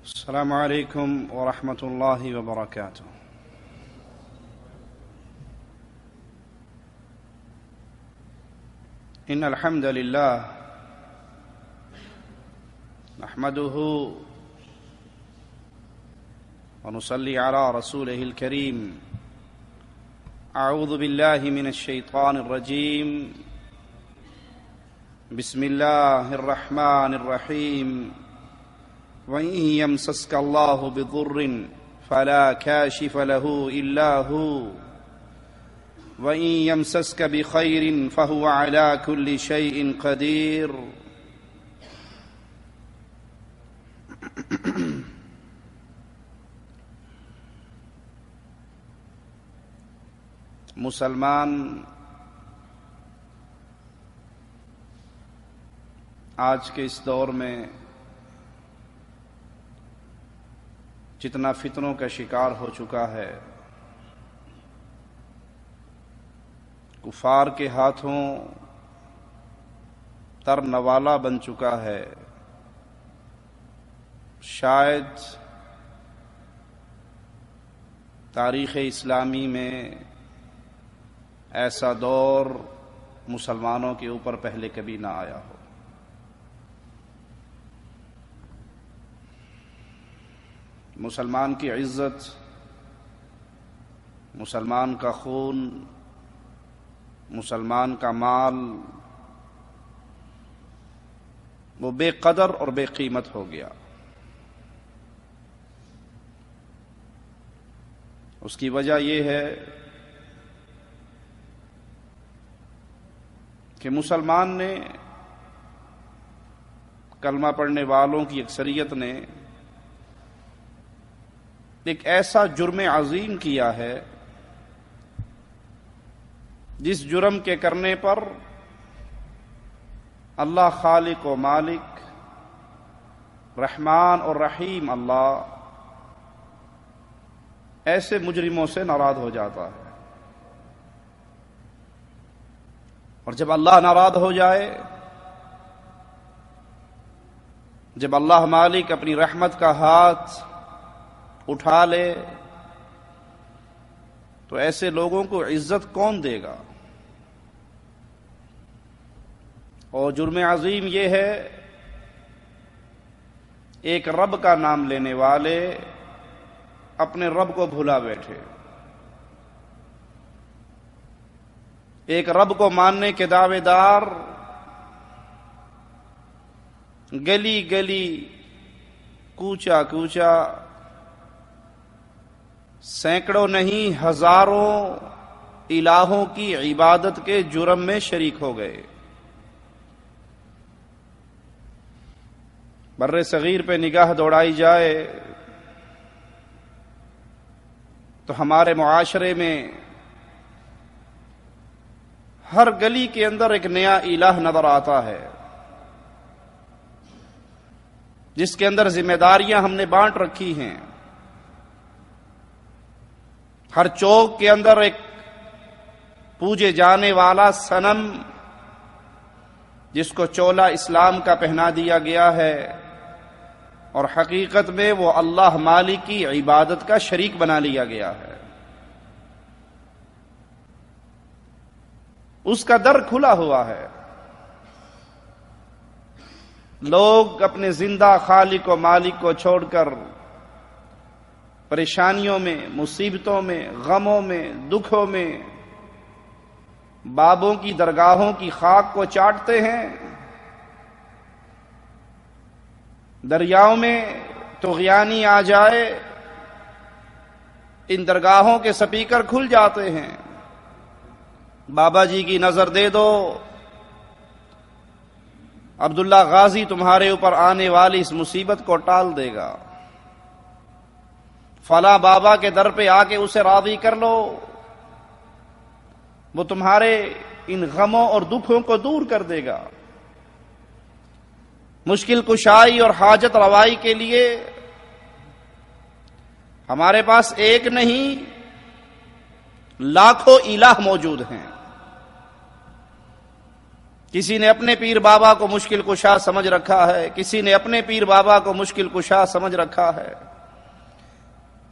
السلام عليكم ورحمة الله وبركاته. إن الحمد لله نحمده ونصلي على رسوله الكريم. أعوذ بالله من الشيطان الرجيم. بسم الله الرحمن الرحيم. وإن يمسسك الله بضر فلا كاشف له إلا هو وإن يمسسك بخير فهو على كل شيء قدير. مسلمان آج کے اس دور میں جتنا فتنوں کا شکار ہو چکا ہے، کفار کے ہاتھوں تر نوالا بن چکا ہے، شاید تاریخ اسلامی میں ایسا دور مسلمانوں کے اوپر پہلے کبھی نہ آیا ہو۔ مسلمان کی عزت، مسلمان کا خون، مسلمان کا مال وہ بے قدر اور بے قیمت ہو گیا۔ اس کی وجہ یہ ہے کہ مسلمان نے، کلمہ پڑھنے والوں کی اکثریت نے ایک ایسا جرم عظیم کیا ہے جس جرم کے کرنے پر اللہ خالق و مالک، رحمان اور رحیم اللہ ایسے مجرموں سے ناراض ہو جاتا ہے۔ اور جب اللہ ناراض ہو جائے، جب اللہ مالک اپنی رحمت کا ہاتھ اٹھا لے، تو ایسے لوگوں کو عزت کون دے گا؟ اور جرم عظیم یہ ہے، ایک رب کا نام لینے والے اپنے رب کو بھلا بیٹھے، ایک رب کو ماننے کے دعوے دار گلی گلی، کوچا کوچا، سینکڑوں نہیں ہزاروں الہوں کی عبادت کے جرم میں شریک ہو گئے۔ بر صغیر پہ نگاہ دوڑائی جائے تو ہمارے معاشرے میں ہر گلی کے اندر ایک نیا الہ نظر آتا ہے، جس کے اندر ذمہ داریاں ہم نے بانٹ رکھی ہیں۔ ہر چوک کے اندر ایک پوجے جانے والا صنم، جس کو چولا اسلام کا پہنا دیا گیا ہے، اور حقیقت میں وہ اللہ مالک کی عبادت کا شریک بنا لیا گیا ہے۔ اس کا در کھلا ہوا ہے۔ لوگ اپنے زندہ خالق و مالک کو چھوڑ کر پریشانیوں میں، مصیبتوں میں، غموں میں، دکھوں میں بابوں کی درگاہوں کی خاک کو چاٹتے ہیں۔ دریاؤں میں طغیانی آ جائے، ان درگاہوں کے سپیکر کھل جاتے ہیں۔ بابا جی کی نظر دے دو، عبداللہ غازی تمہارے اوپر آنے والی اس مصیبت کو ٹال دے گا۔ فلاں بابا کے در پہ آ کے اسے راضی کر لو، وہ تمہارے ان غموں اور دکھوں کو دور کر دے گا۔ مشکل کشائی اور حاجت روائی کے لیے ہمارے پاس ایک نہیں لاکھوں الہ موجود ہیں۔ کسی نے اپنے پیر بابا کو مشکل کشا سمجھ رکھا ہے، کسی نے اپنے پیر بابا کو مشکل کشا سمجھ رکھا ہے،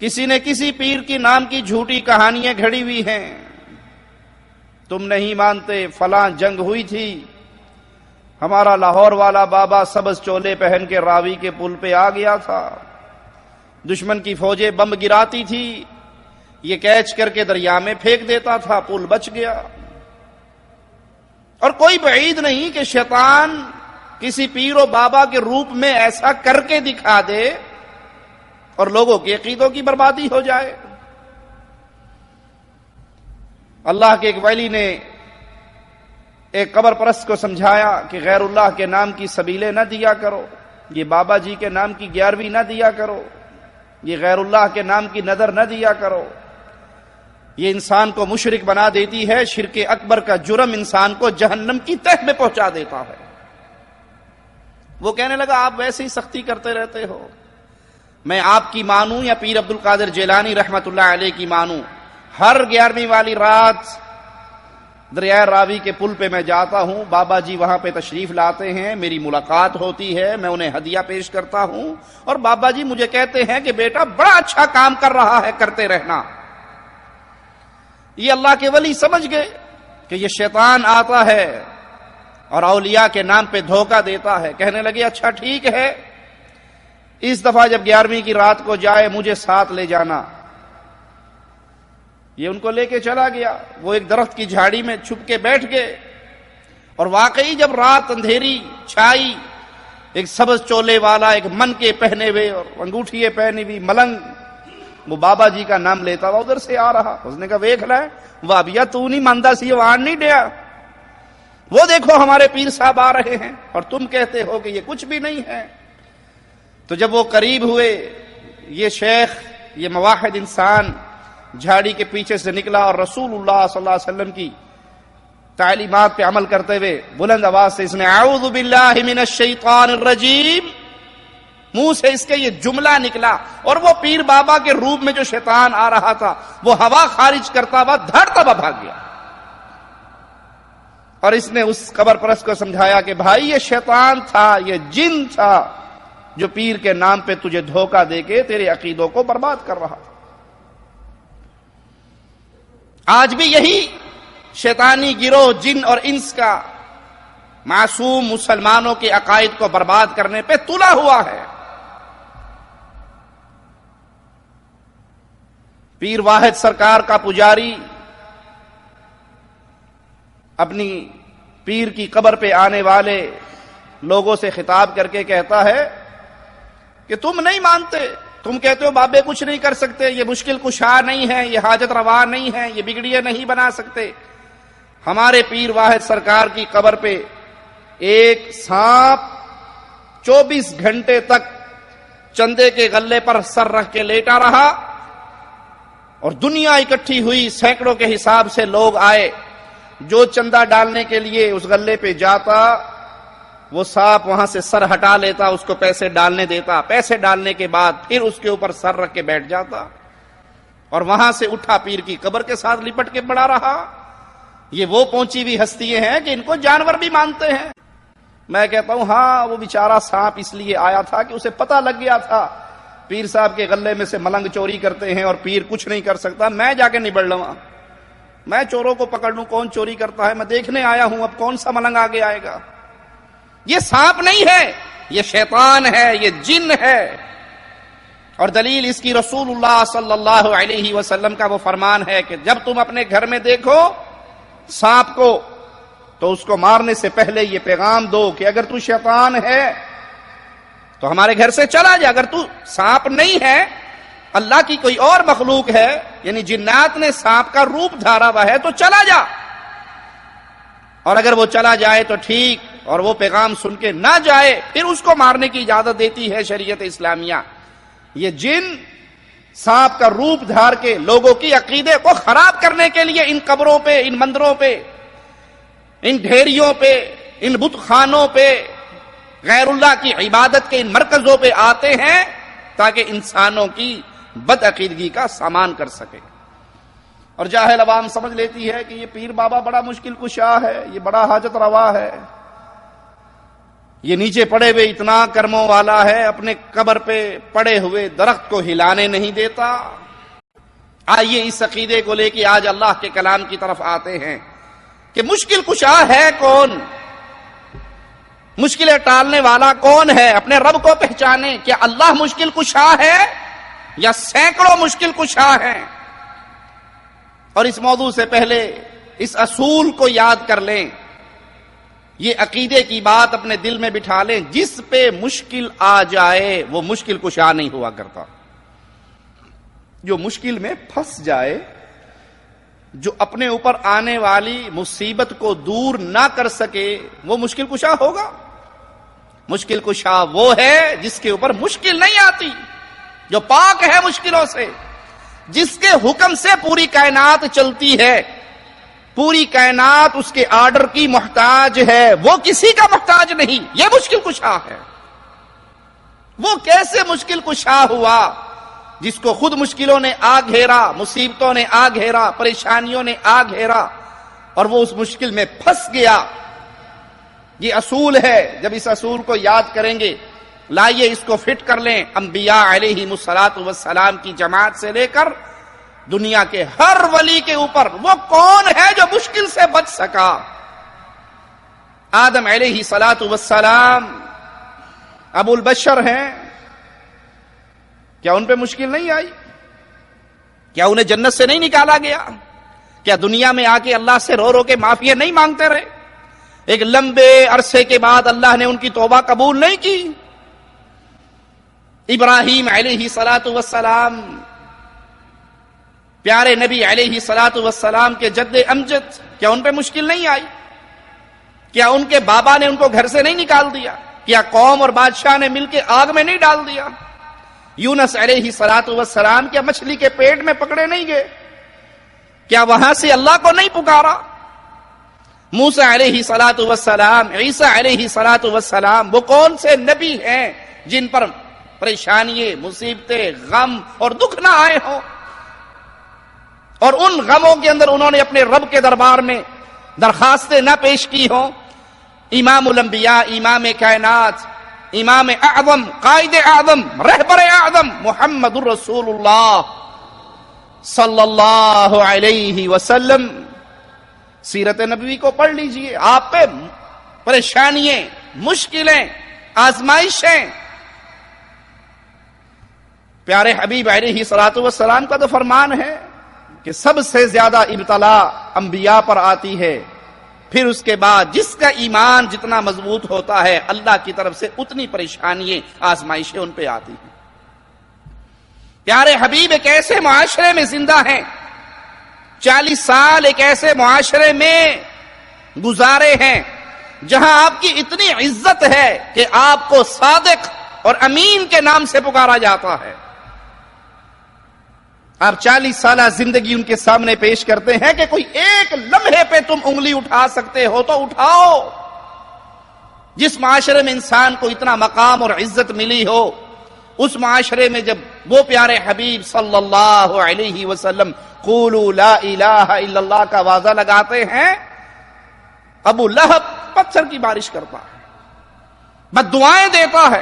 کسی نے کسی پیر کی نام کی جھوٹی کہانیاں گھڑی ہوئی ہیں۔ تم نہیں مانتے فلاں جنگ ہوئی تھی، ہمارا لاہور والا بابا سبز چولے پہن کے راوی کے پل پہ آ گیا تھا، دشمن کی فوجیں بم گراتی تھی، یہ کیچ کر کے دریا میں پھینک دیتا تھا، پل بچ گیا۔ اور کوئی بعید نہیں کہ شیطان کسی پیر و بابا کے روپ میں ایسا کر کے دکھا دے اور لوگوں کے عقیدوں کی بربادی ہو جائے۔ اللہ کے ایک ولی نے ایک قبر پرست کو سمجھایا کہ غیر اللہ کے نام کی سبیلیں نہ دیا کرو، یہ بابا جی کے نام کی 11ویں نہ دیا کرو، یہ غیر اللہ کے نام کی نظر نہ دیا کرو، یہ انسان کو مشرک بنا دیتی ہے، شرک اکبر کا جرم انسان کو جہنم کی تہ میں پہنچا دیتا ہے۔ وہ کہنے لگا آپ ویسے ہی سختی کرتے رہتے ہو، میں آپ کی مانوں یا پیر عبد القادر جیلانی رحمت اللہ علیہ کی مانوں، ہر 11ویں والی رات دریائے راوی کے پل پہ میں جاتا ہوں، بابا جی وہاں پہ تشریف لاتے ہیں، میری ملاقات ہوتی ہے، میں انہیں ہدیہ پیش کرتا ہوں، اور بابا جی مجھے کہتے ہیں کہ بیٹا بڑا اچھا کام کر رہا ہے، کرتے رہنا۔ یہ اللہ کے ولی سمجھ گئے کہ یہ شیطان آتا ہے اور اولیاء کے نام پہ دھوکہ دیتا ہے، کہنے لگے اچھا ٹھیک ہے، اس دفعہ جب 11ویں کی رات کو جائے مجھے ساتھ لے جانا۔ یہ ان کو لے کے چلا گیا، وہ ایک درخت کی جھاڑی میں چھپ کے بیٹھ گئے، اور واقعی جب رات اندھیری چھائی، ایک سبز چولے والا، ایک من کے پہنے ہوئے اور انگوٹھیے پہنی ہوئی ملنگ وہ بابا جی کا نام لیتا ہوا ادھر سے آ رہا۔ اس نے کہا ویکھ لے وابیا تو نہیں ماندا سی وان نہیں ڈیا، وہ دیکھو ہمارے پیر صاحب آ رہے ہیں اور تم کہتے ہو کہ یہ کچھ بھی نہیں ہے۔ تو جب وہ قریب ہوئے، یہ شیخ، یہ موحد انسان جھاڑی کے پیچھے سے نکلا اور رسول اللہ صلی اللہ علیہ وسلم کی تعلیمات پہ عمل کرتے ہوئے بلند آواز سے اس نے اعوذ باللہ من الشیطان الرجیم، منہ سے اس کے یہ جملہ نکلا، اور وہ پیر بابا کے روپ میں جو شیطان آ رہا تھا وہ ہوا خارج کرتا ہوا دھڑتا ہوا بھاگ گیا۔ اور اس نے اس قبر پرست کو سمجھایا کہ بھائی یہ شیطان تھا، یہ جن تھا جو پیر کے نام پہ تجھے دھوکہ دے کے تیرے عقیدوں کو برباد کر رہا تھا۔ آج بھی یہی شیطانی گروہ جن اور انس کا معصوم مسلمانوں کے عقائد کو برباد کرنے پہ تلا ہوا ہے۔ پیر واحد سرکار کا پجاری اپنی پیر کی قبر پہ آنے والے لوگوں سے خطاب کر کے کہتا ہے کہ تم نہیں مانتے، تم کہتے ہو بابے کچھ نہیں کر سکتے، یہ مشکل کشا نہیں ہے، یہ حاجت روا نہیں ہے، یہ بگڑیے نہیں بنا سکتے۔ ہمارے پیر واحد سرکار کی قبر پہ ایک سانپ 24 گھنٹے تک چندے کے غلے پر سر رکھ کے لیٹا رہا، اور دنیا اکٹھی ہوئی، سینکڑوں کے حساب سے لوگ آئے، جو چندہ ڈالنے کے لیے اس غلے پہ جاتا وہ سانپ وہاں سے سر ہٹا لیتا، اس کو پیسے ڈالنے دیتا، پیسے ڈالنے کے بعد پھر اس کے اوپر سر رکھ کے بیٹھ جاتا، اور وہاں سے اٹھا پیر کی قبر کے ساتھ لپٹ کے پڑا رہا۔ یہ وہ پہنچی ہوئی ہستیاں ہیں کہ ان کو جانور بھی مانتے ہیں۔ میں کہتا ہوں ہاں وہ بیچارہ سانپ اس لیے آیا تھا کہ اسے پتہ لگ گیا تھا پیر صاحب کے غلے میں سے ملنگ چوری کرتے ہیں اور پیر کچھ نہیں کر سکتا، میں جا کے نبڑ لواں، میں چوروں کو پکڑ لوں، کون چوری کرتا ہے، میں دیکھنے آیا ہوں، اب کون سا ملنگ آگے آئے گا۔ یہ سانپ نہیں ہے، یہ شیطان ہے، یہ جن ہے۔ اور دلیل اس کی رسول اللہ صلی اللہ علیہ وسلم کا وہ فرمان ہے کہ جب تم اپنے گھر میں دیکھو سانپ کو تو اس کو مارنے سے پہلے یہ پیغام دو کہ اگر تو شیطان ہے تو ہمارے گھر سے چلا جا، اگر تو سانپ نہیں ہے، اللہ کی کوئی اور مخلوق ہے، یعنی جنات نے سانپ کا روپ دھارا ہوا ہے، تو چلا جا۔ اور اگر وہ چلا جائے تو ٹھیک، اور وہ پیغام سن کے نہ جائے پھر اس کو مارنے کی اجازت دیتی ہے شریعت اسلامیہ۔ یہ جن سانپ کا روپ دھار کے لوگوں کی عقیدے کو خراب کرنے کے لیے ان قبروں پہ، ان مندروں پہ، ان ڈھیریوں پہ، ان بت خانوں پہ، غیر اللہ کی عبادت کے ان مرکزوں پہ آتے ہیں تاکہ انسانوں کی بد عقیدگی کا سامان کر سکے۔ اور جاہل عوام سمجھ لیتی ہے کہ یہ پیر بابا بڑا مشکل کشا ہے، یہ بڑا حاجت روا ہے، یہ نیچے پڑے ہوئے اتنا کرموں والا ہے، اپنے قبر پہ پڑے ہوئے درخت کو ہلانے نہیں دیتا۔ آئیے اس عقیدے کو لے کے آج اللہ کے کلام کی طرف آتے ہیں کہ مشکل کشا ہے کون، مشکلیں ٹالنے والا کون ہے، اپنے رب کو پہچانے۔ کیا اللہ مشکل کشا ہے یا سینکڑوں مشکل کشا ہیں؟ اور اس موضوع سے پہلے اس اصول کو یاد کر لیں، یہ عقیدے کی بات اپنے دل میں بٹھا لیں، جس پہ مشکل آ جائے وہ مشکل کشا نہیں ہوا کرتا۔ جو مشکل میں پھنس جائے، جو اپنے اوپر آنے والی مصیبت کو دور نہ کر سکے، وہ مشکل کشا ہوگا؟ مشکل کشا وہ ہے جس کے اوپر مشکل نہیں آتی، جو پاک ہے مشکلوں سے، جس کے حکم سے پوری کائنات چلتی ہے، پوری کائنات اس کے آرڈر کی محتاج ہے، وہ کسی کا محتاج نہیں، یہ مشکل کشا ہے۔ وہ کیسے مشکل کشا ہوا؟ جس کو خود مشکلوں نے آ گھیرا، مصیبتوں نے آ گھیرا، پریشانیوں نے آ گھیرا، اور وہ اس مشکل میں پھنس گیا۔ یہ اصول ہے، جب اس اصول کو یاد کریں گے، لائیے اس کو فٹ کر لیں، انبیاء علیہم الصلاۃ والسلام کی جماعت سے لے کر دنیا کے ہر ولی کے اوپر وہ کون ہے جو مشکل سے بچ سکا؟ آدم علیہ الصلاۃ والسلام ابو البشر ہیں، کیا ان پہ مشکل نہیں آئی؟ کیا انہیں جنت سے نہیں نکالا گیا؟ کیا دنیا میں آ کے اللہ سے رو رو کے معافی نہیں مانگتے رہے؟ ایک لمبے عرصے کے بعد اللہ نے ان کی توبہ قبول نہیں کی؟ ابراہیم علیہ الصلاۃ والسلام، پیارے نبی علیہ الصلاۃ والسلام کے جد امجد، کیا ان پہ مشکل نہیں آئی؟ کیا ان کے بابا نے ان کو گھر سے نہیں نکال دیا؟ کیا قوم اور بادشاہ نے مل کے آگ میں نہیں ڈال دیا؟ یونس علیہ الصلاۃ والسلام کیا مچھلی کے پیٹ میں پکڑے نہیں گئے؟ کیا وہاں سے اللہ کو نہیں پکارا؟ موسیٰ علیہ الصلاۃ والسلام، عیسیٰ علیہ الصلاۃ والسلام، وہ کون سے نبی ہیں جن پر پریشانیاں، مصیبتیں، غم اور دکھ نہ آئے ہوں، اور ان غموں کے اندر انہوں نے اپنے رب کے دربار میں درخواستیں نہ پیش کی ہوں؟ امام الانبیاء، امام کائنات، امام اعظم، قائد اعظم، رہبر اعظم محمد الرسول اللہ صلی اللہ علیہ وسلم، سیرت نبوی کو پڑھ لیجئے، آپ پہ پریشانیاں، مشکلیں، آزمائشیں، پیارے حبیب علیہ الصلوۃ والسلام کا تو فرمان ہے کہ سب سے زیادہ ابتلا انبیاء پر آتی ہے، پھر اس کے بعد جس کا ایمان جتنا مضبوط ہوتا ہے اللہ کی طرف سے اتنی پریشانیاں، آزمائشیں ان پہ آتی ہیں۔ پیارے حبیب ایک ایسے معاشرے میں زندہ ہیں، 40 سال ایک ایسے معاشرے میں گزارے ہیں جہاں آپ کی اتنی عزت ہے کہ آپ کو صادق اور امین کے نام سے پکارا جاتا ہے۔ آپ 40 سالہ زندگی ان کے سامنے پیش کرتے ہیں کہ کوئی ایک لمحے پہ تم انگلی اٹھا سکتے ہو تو اٹھاؤ۔ جس معاشرے میں انسان کو اتنا مقام اور عزت ملی ہو، اس معاشرے میں جب وہ پیارے حبیب صلی اللہ علیہ وسلم قولوا لا الہ الا اللہ کا واضح لگاتے ہیں، ابو لہب پتھر کی بارش کرتا ہے، بد دعائیں دیتا ہے،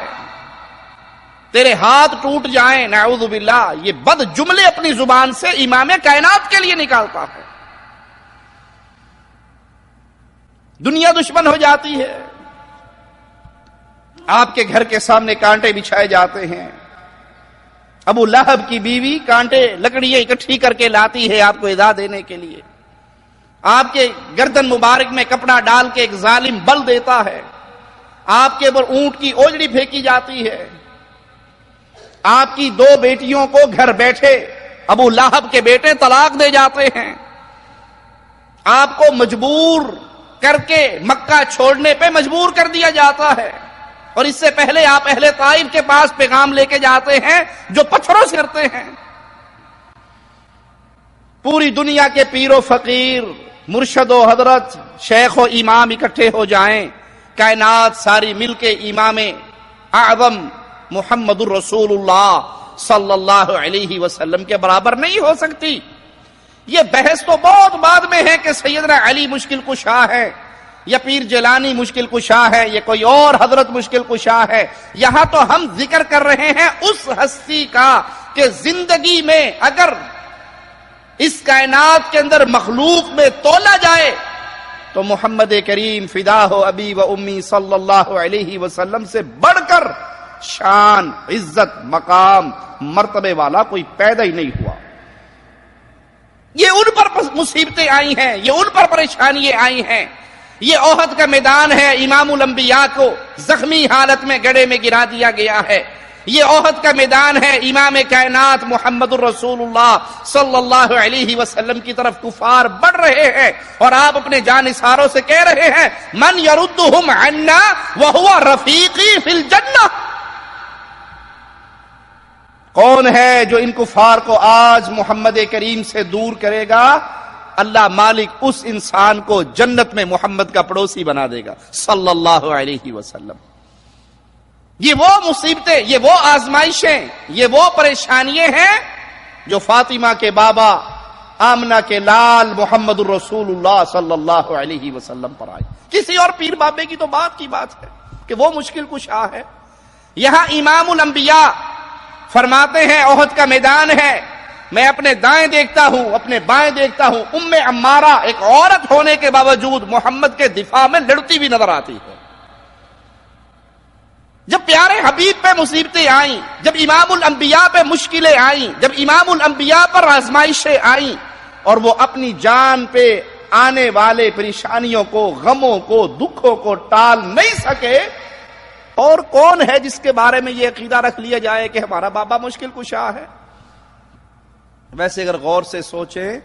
تیرے ہاتھ ٹوٹ جائیں، نعوذ باللہ، یہ بد جملے اپنی زبان سے امام کائنات کے لیے نکالتا ہے۔ دنیا دشمن ہو جاتی ہے، آپ کے گھر کے سامنے کانٹے بچھائے جاتے ہیں، ابو لہب کی بیوی کانٹے لکڑیاں اکٹھی کر کے لاتی ہے آپ کو ایذا دینے کے لیے، آپ کے گردن مبارک میں کپڑا ڈال کے ایک ظالم بل دیتا ہے، آپ کے اوپر اونٹ کی اوجڑی پھینکی جاتی ہے، آپ کی 2 بیٹیوں کو گھر بیٹھے ابو لہب کے بیٹے طلاق دے جاتے ہیں، آپ کو مجبور کر کے مکہ چھوڑنے پہ مجبور کر دیا جاتا ہے، اور اس سے پہلے آپ اہل طائف کے پاس پیغام لے کے جاتے ہیں جو پتھروں سے کرتے ہیں۔ پوری دنیا کے پیر و فقیر، مرشد و حضرت، شیخ و امام اکٹھے ہو جائیں، کائنات ساری مل کے امام اعظم محمد الرسول اللہ صلی اللہ علیہ وسلم کے برابر نہیں ہو سکتی۔ یہ بحث تو بہت بعد میں ہے کہ سیدنا علی مشکل کشا ہے یا پیر جیلانی مشکل کشا ہے یا کوئی اور حضرت مشکل کشا ہے. یہاں تو ہم ذکر کر رہے ہیں اس ہستی کا کہ زندگی میں اگر اس کائنات کے اندر مخلوق میں تولا جائے تو محمد کریم فدا ہو ابی و امی صلی اللہ علیہ وسلم سے بڑھ کر شان، عزت، مقام، مرتبے والا کوئی پیدا ہی نہیں ہوا. یہ ان پر مصیبتیں آئی ہیں، یہ ان پر پریشانیاں آئی ہیں. یہ احد کا میدان ہے، امام الانبیاء کو زخمی حالت میں گڑھے میں گرا دیا گیا ہے. یہ احد کا میدان ہے، امام کائنات محمد الرسول اللہ صلی اللہ علیہ وسلم کی طرف کفار بڑھ رہے ہیں اور آپ اپنے جانثاروں سے کہہ رہے ہیں من یردہم عنا وہو رفیقی فی الجنہ. کون ہے جو ان کفار کو آج محمد کریم سے دور کرے گا؟ اللہ مالک اس انسان کو جنت میں محمد کا پڑوسی بنا دے گا صلی اللہ علیہ وسلم. یہ وہ مصیبتیں، یہ وہ آزمائشیں، یہ وہ پریشانیاں ہیں جو فاطمہ کے بابا، آمنہ کے لال محمد الرسول اللہ صلی اللہ علیہ وسلم پر آئی. کسی اور پیر بابے کی تو بات کی بات ہے کہ وہ مشکل کشا ہے. یہاں امام الانبیاء فرماتے ہیں احد کا میدان ہے، میں اپنے دائیں دیکھتا ہوں، اپنے بائیں دیکھتا ہوں، ام عمارہ ایک عورت ہونے کے باوجود محمد کے دفاع میں لڑتی ہوئی نظر آتی ہے. جب پیارے حبیب پہ مصیبتیں آئیں، جب امام الانبیاء پہ مشکلیں آئیں، جب امام الانبیاء پر آزمائشیں آئیں اور وہ اپنی جان پہ آنے والے پریشانیوں کو، غموں کو، دکھوں کو ٹال نہیں سکے، اور کون ہے جس کے بارے میں یہ عقیدہ رکھ لیا جائے کہ ہمارا بابا مشکل کشا ہے؟ ویسے اگر غور سے سوچیں،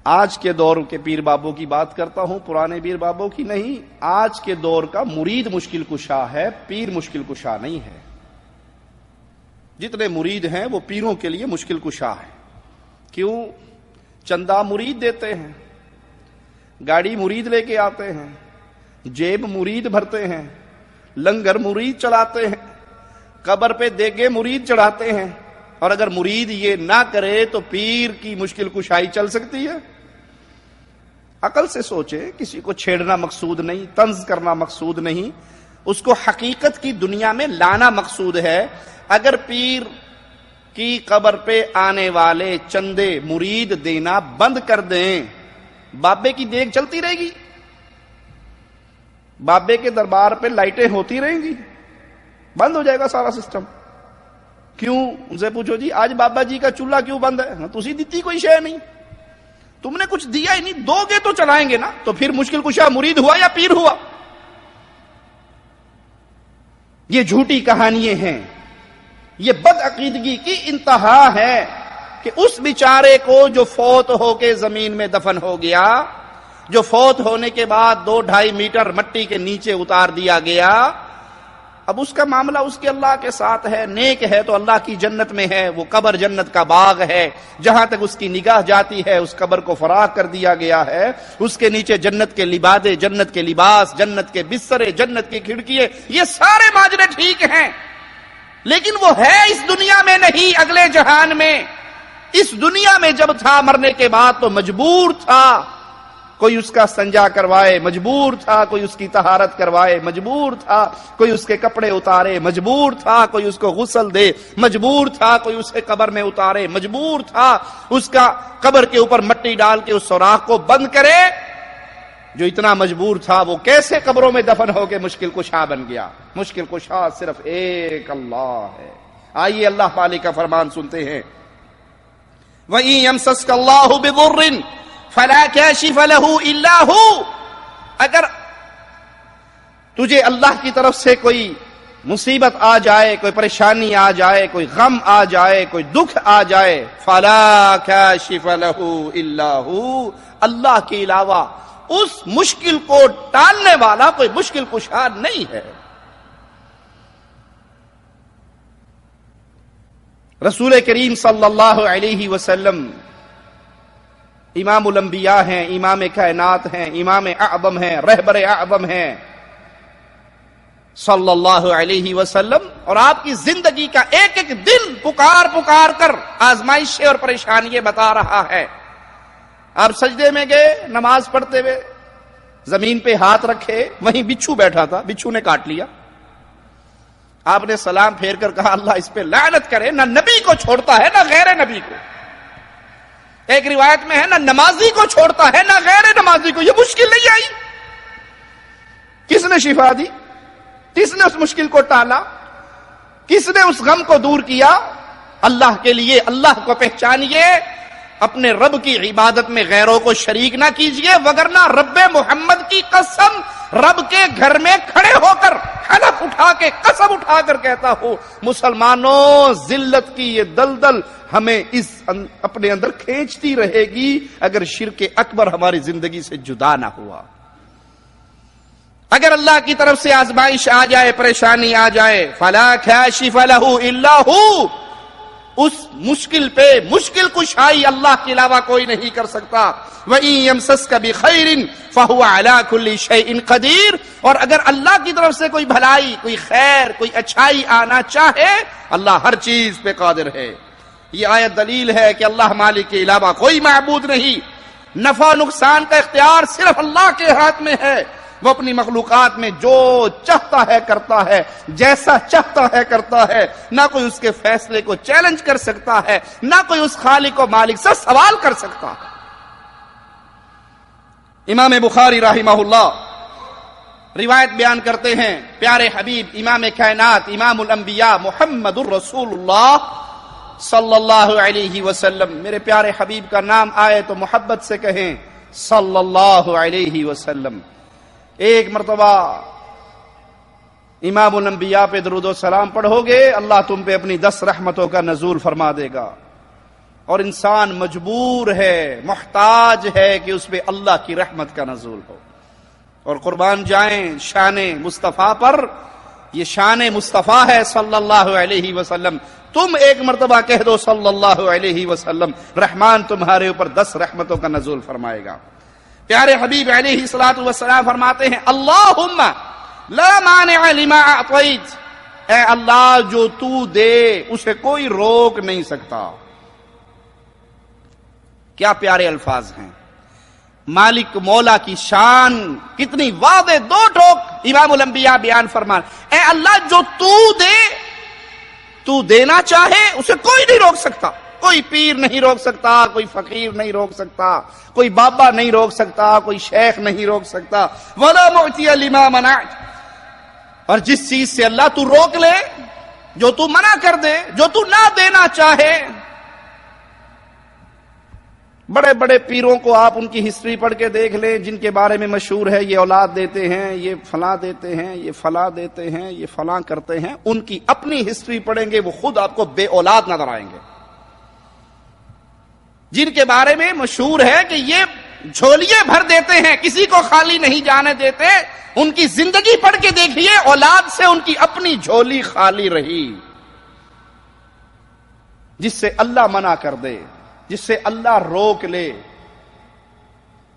آج کے دور کے پیر بابوں کی بات کرتا ہوں، پرانے پیر بابوں کی نہیں. آج کے دور کا مرید مشکل کشا ہے، پیر مشکل کشا نہیں ہے. جتنے مرید ہیں وہ پیروں کے لیے مشکل کشا ہے. کیوں؟ چندہ مرید دیتے ہیں، گاڑی مرید لے کے آتے ہیں، جیب مرید بھرتے ہیں، لنگر مرید چلاتے ہیں، قبر پہ دیگے مرید چڑھاتے ہیں. اور اگر مرید یہ نہ کرے تو پیر کی مشکل کشائی چل سکتی ہے؟ عقل سے سوچے. کسی کو چھیڑنا مقصود نہیں، طنز کرنا مقصود نہیں، اس کو حقیقت کی دنیا میں لانا مقصود ہے. اگر پیر کی قبر پہ آنے والے چندے مرید دینا بند کر دیں، بابے کی دیگ چلتی رہے گی؟ بابے کے دربار پہ لائٹیں ہوتی رہیں گی؟ بند ہو جائے گا سارا سسٹم. کیوں؟ ان سے پوچھو جی آج بابا جی کا چولہا کیوں بند ہے؟ تسی دیتی کوئی شے نہیں، تم نے کچھ دیا ہی نہیں، دو گے تو چلائیں گے نا. تو پھر مشکل کشا مرید ہوا یا پیر ہوا؟ یہ جھوٹی کہانیاں ہیں، یہ بد عقیدگی کی انتہا ہے کہ اس بیچارے کو جو فوت ہو کے زمین میں دفن ہو گیا، جو فوت ہونے کے بعد 2-2.5 میٹر مٹی کے نیچے اتار دیا گیا، اب اس کا معاملہ اس کے اللہ کے ساتھ ہے. نیک ہے تو اللہ کی جنت میں ہے، وہ قبر جنت کا باغ ہے، جہاں تک اس کی نگاہ جاتی ہے اس قبر کو فراغ کر دیا گیا ہے. اس کے نیچے جنت کے لبادے، جنت کے لباس، جنت کے بسترے، جنت کی کھڑکیاں، یہ سارے ماجرے ٹھیک ہیں، لیکن وہ ہے اس دنیا میں نہیں، اگلے جہان میں. اس دنیا میں جب تھا، مرنے کے بعد تو مجبور تھا کوئی اس کا سنجا کروائے، مجبور تھا کوئی اس کی طہارت کروائے، مجبور تھا کوئی اس کے کپڑے اتارے، مجبور تھا کوئی اس کو غسل دے، مجبور تھا کوئی اسے قبر میں اتارے، مجبور تھا اس کا قبر کے اوپر مٹی ڈال کے اس سوراخ کو بند کرے. جو اتنا مجبور تھا وہ کیسے قبروں میں دفن ہو کے مشکل کشا بن گیا؟ مشکل کشا صرف ایک اللہ ہے. آئیے اللہ پالی کا فرمان سنتے ہیں. وَإِن يَمْسَسْكَ اللَّهُ بِضُرٍّ فَلَا كَاشِفَ لَهُ إِلَّا هُوَ. اگر تجھے اللہ کی طرف سے کوئی مصیبت آ جائے، کوئی پریشانی آ جائے، کوئی غم آ جائے، کوئی دکھ آ جائے، فَلَا كَاشِفَ لَهُ إِلَّا هُوَ، اللہ کے علاوہ اس مشکل کو ٹالنے والا کوئی مشکل کشا نہیں ہے. رسول کریم صلی اللہ علیہ وسلم امام الانبیاء ہیں، امام کائنات ہیں، امام اعظم ہیں، رہبر اعظم ہیں صلی اللہ علیہ وسلم، اور آپ کی زندگی کا ایک ایک دن پکار پکار کر آزمائشیں اور پریشانیاں بتا رہا ہے. آپ سجدے میں گئے نماز پڑھتے ہوئے، زمین پہ ہاتھ رکھے، وہیں بچھو بیٹھا تھا، بچھو نے کاٹ لیا، آپ نے سلام پھیر کر کہا اللہ اس پہ لعنت کرے، نہ نبی کو چھوڑتا ہے نہ غیر نبی کو۔ ایک روایت میں ہے نہ نمازی کو چھوڑتا ہے نہ غیر نمازی کو۔ یہ مشکل نہیں آئی، کس نے شفا دی؟ کس نے اس مشکل کو ٹالا؟ کس نے اس غم کو دور کیا؟ اللہ کے لیے اللہ کو پہچانیے، اپنے رب کی عبادت میں غیروں کو شریک نہ کیجیے، وگرنہ رب محمد کی قسم رب کے گھر میں کھڑے ہو کر حلف اٹھا کے قسم اٹھا کر کہتا ہوں مسلمانوں، ذلت کی یہ دلدل ہمیں اس اپنے اندر کھینچتی رہے گی اگر شرک اکبر ہماری زندگی سے جدا نہ ہوا۔ اگر اللہ کی طرف سے آزمائش آ جائے، پریشانی آ جائے، فلا کاشف لہ الا ہو، اس مشکل پہ مشکل کشائی اللہ کے علاوہ کوئی نہیں کر سکتا۔ وَإِن يَمْسَسْكَ بِخَيْرٍ فَهُوَ عَلَى كُلِّ شَيْءٍ قَدِيرٌ، اور اگر اللہ کی طرف سے کوئی بھلائی، کوئی خیر، کوئی اچھائی آنا چاہے، اللہ ہر چیز پہ قادر ہے۔ یہ آیت دلیل ہے کہ اللہ مالک کے علاوہ کوئی معبود نہیں، نفع نقصان کا اختیار صرف اللہ کے ہاتھ میں ہے، وہ اپنی مخلوقات میں جو چاہتا ہے کرتا ہے، جیسا چاہتا ہے کرتا ہے، نہ کوئی اس کے فیصلے کو چیلنج کر سکتا ہے، نہ کوئی اس خالق و مالک سے سوال کر سکتا ہے۔ امام بخاری رحمہ اللہ روایت بیان کرتے ہیں، پیارے حبیب امام کائنات امام الانبیاء محمد الرسول اللہ صلی اللہ علیہ وسلم، میرے پیارے حبیب کا نام آئے تو محبت سے کہیں صلی اللہ علیہ وسلم۔ ایک مرتبہ امام الانبیاء پہ درود و سلام پڑھو گے، اللہ تم پہ اپنی 10 رحمتوں کا نزول فرما دے گا، اور انسان مجبور ہے، محتاج ہے کہ اس پہ اللہ کی رحمت کا نزول ہو۔ اور قربان جائیں شان مصطفیٰ پر، یہ شان مصطفیٰ ہے صلی اللہ علیہ وسلم۔ تم ایک مرتبہ کہہ دو صلی اللہ علیہ وسلم، رحمان تمہارے اوپر 10 رحمتوں کا نزول فرمائے گا۔ پیارے حبیب علیہ الصلوۃ والسلام فرماتے ہیں اللہم لا مانع لما اعطیت، اے اللہ جو تو دے اسے کوئی روک نہیں سکتا۔ کیا پیارے الفاظ ہیں، مالک مولا کی شان کتنی واضح، دو ٹوک امام الانبیاء بیان فرمان، اے اللہ جو تو دے، تو دینا چاہے اسے کوئی نہیں روک سکتا، کوئی پیر نہیں روک سکتا، کوئی فقیر نہیں روک سکتا، کوئی بابا نہیں روک سکتا، کوئی شیخ نہیں روک سکتا۔ وَلَا مُعْتِيَ لِمَا مَنَعْتَ، اور جس چیز سے اللہ تو روک لے، جو تو منع کر دے، جو تو نہ دینا چاہے۔ بڑے بڑے پیروں کو آپ ان کی ہسٹری پڑھ کے دیکھ لیں، جن کے بارے میں مشہور ہے یہ اولاد دیتے ہیں، یہ فلاں دیتے ہیں، یہ فلاں دیتے ہیں، یہ فلاں کرتے ہیں، ان کی اپنی ہسٹری پڑھیں گے وہ خود آپ کو بے اولاد نظر آئیں گے۔ جن کے بارے میں مشہور ہے کہ یہ جھولیے بھر دیتے ہیں، کسی کو خالی نہیں جانے دیتے، ان کی زندگی پڑھ کے دیکھیے، اولاد سے ان کی اپنی جھولی خالی رہی۔ جس سے اللہ منع کر دے، جس سے اللہ روک لے،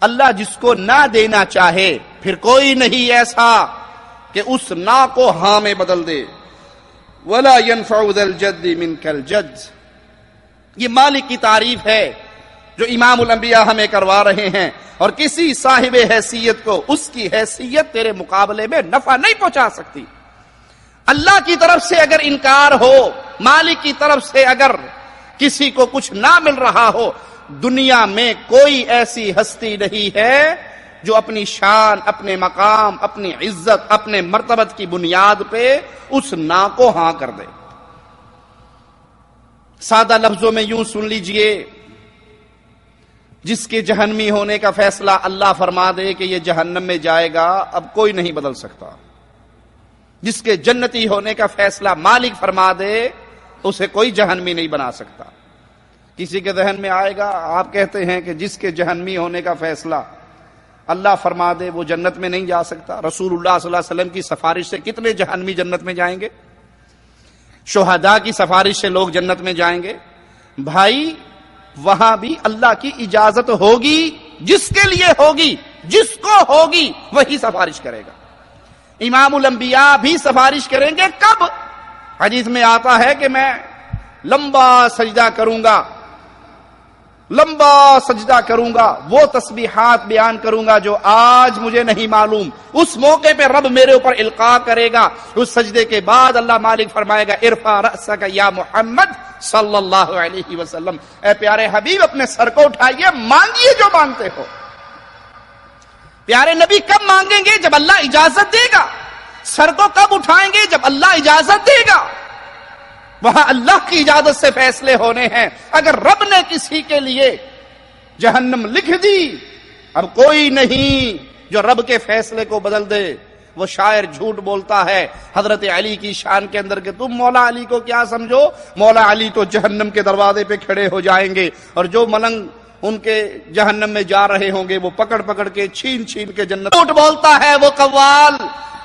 اللہ جس کو نہ دینا چاہے، پھر کوئی نہیں ایسا کہ اس نہ کو ہاں میں بدل دے۔ وَلَا يَنْفَعُ ذَا الْجَدِّ مِنْكَ الْجَدِّ، یہ مالک کی تعریف ہے جو امام الانبیاء ہمیں کروا رہے ہیں، اور کسی صاحب حیثیت کو اس کی حیثیت تیرے مقابلے میں نفع نہیں پہنچا سکتی۔ اللہ کی طرف سے اگر انکار ہو، مالک کی طرف سے اگر کسی کو کچھ نہ مل رہا ہو، دنیا میں کوئی ایسی ہستی نہیں ہے جو اپنی شان، اپنے مقام، اپنی عزت، اپنے مرتبت کی بنیاد پہ اس نہ کو ہاں کر دے۔ سادہ لفظوں میں یوں سن لیجئے، جس کے جہنمی ہونے کا فیصلہ اللہ فرما دے کہ یہ جہنم میں جائے گا، اب کوئی نہیں بدل سکتا۔ جس کے جنتی ہونے کا فیصلہ مالک فرما دے، اسے کوئی جہنمی نہیں بنا سکتا۔ کسی کے ذہن میں آئے گا، آپ کہتے ہیں کہ جس کے جہنمی ہونے کا فیصلہ اللہ فرما دے وہ جنت میں نہیں جا سکتا۔ رسول اللہ صلی اللہ علیہ وسلم کی سفارش سے کتنے جہنمی جنت میں جائیں گے؟ شہداء کی سفارش سے لوگ جنت میں جائیں گے۔ بھائی وہاں بھی اللہ کی اجازت ہوگی، جس کے لیے ہوگی، جس کو ہوگی وہی سفارش کرے گا۔ امام الانبیاء بھی سفارش کریں گے، کب؟ حدیث میں آتا ہے کہ میں لمبا سجدہ کروں گا، لمبا سجدہ کروں گا، وہ تسبیحات بیان کروں گا جو آج مجھے نہیں معلوم، اس موقع پہ رب میرے اوپر القاء کرے گا۔ اس سجدے کے بعد اللہ مالک فرمائے گا ارفع رأسک یا محمد صلی اللہ علیہ وسلم، اے پیارے حبیب اپنے سر کو اٹھائیے، مانگیے جو مانگتے ہو۔ پیارے نبی کب مانگیں گے؟ جب اللہ اجازت دے گا۔ سر کو کب اٹھائیں گے؟ جب اللہ اجازت دے گا۔ وہاں اللہ کی اجازت سے فیصلے ہونے ہیں۔ اگر رب نے کسی کے لیے جہنم لکھ دی، اب کوئی نہیں جو رب کے فیصلے کو بدل دے۔ وہ شاعر جھوٹ بولتا ہے حضرت علی کی شان کے اندر کہ تم مولا علی کو کیا سمجھو، مولا علی تو جہنم کے دروازے پہ کھڑے ہو جائیں گے، اور جو ملنگ ان کے جہنم میں جا رہے ہوں گے وہ پکڑ پکڑ کے چھین چھین کے جنت۔ جھوٹ بولتا ہے وہ قوال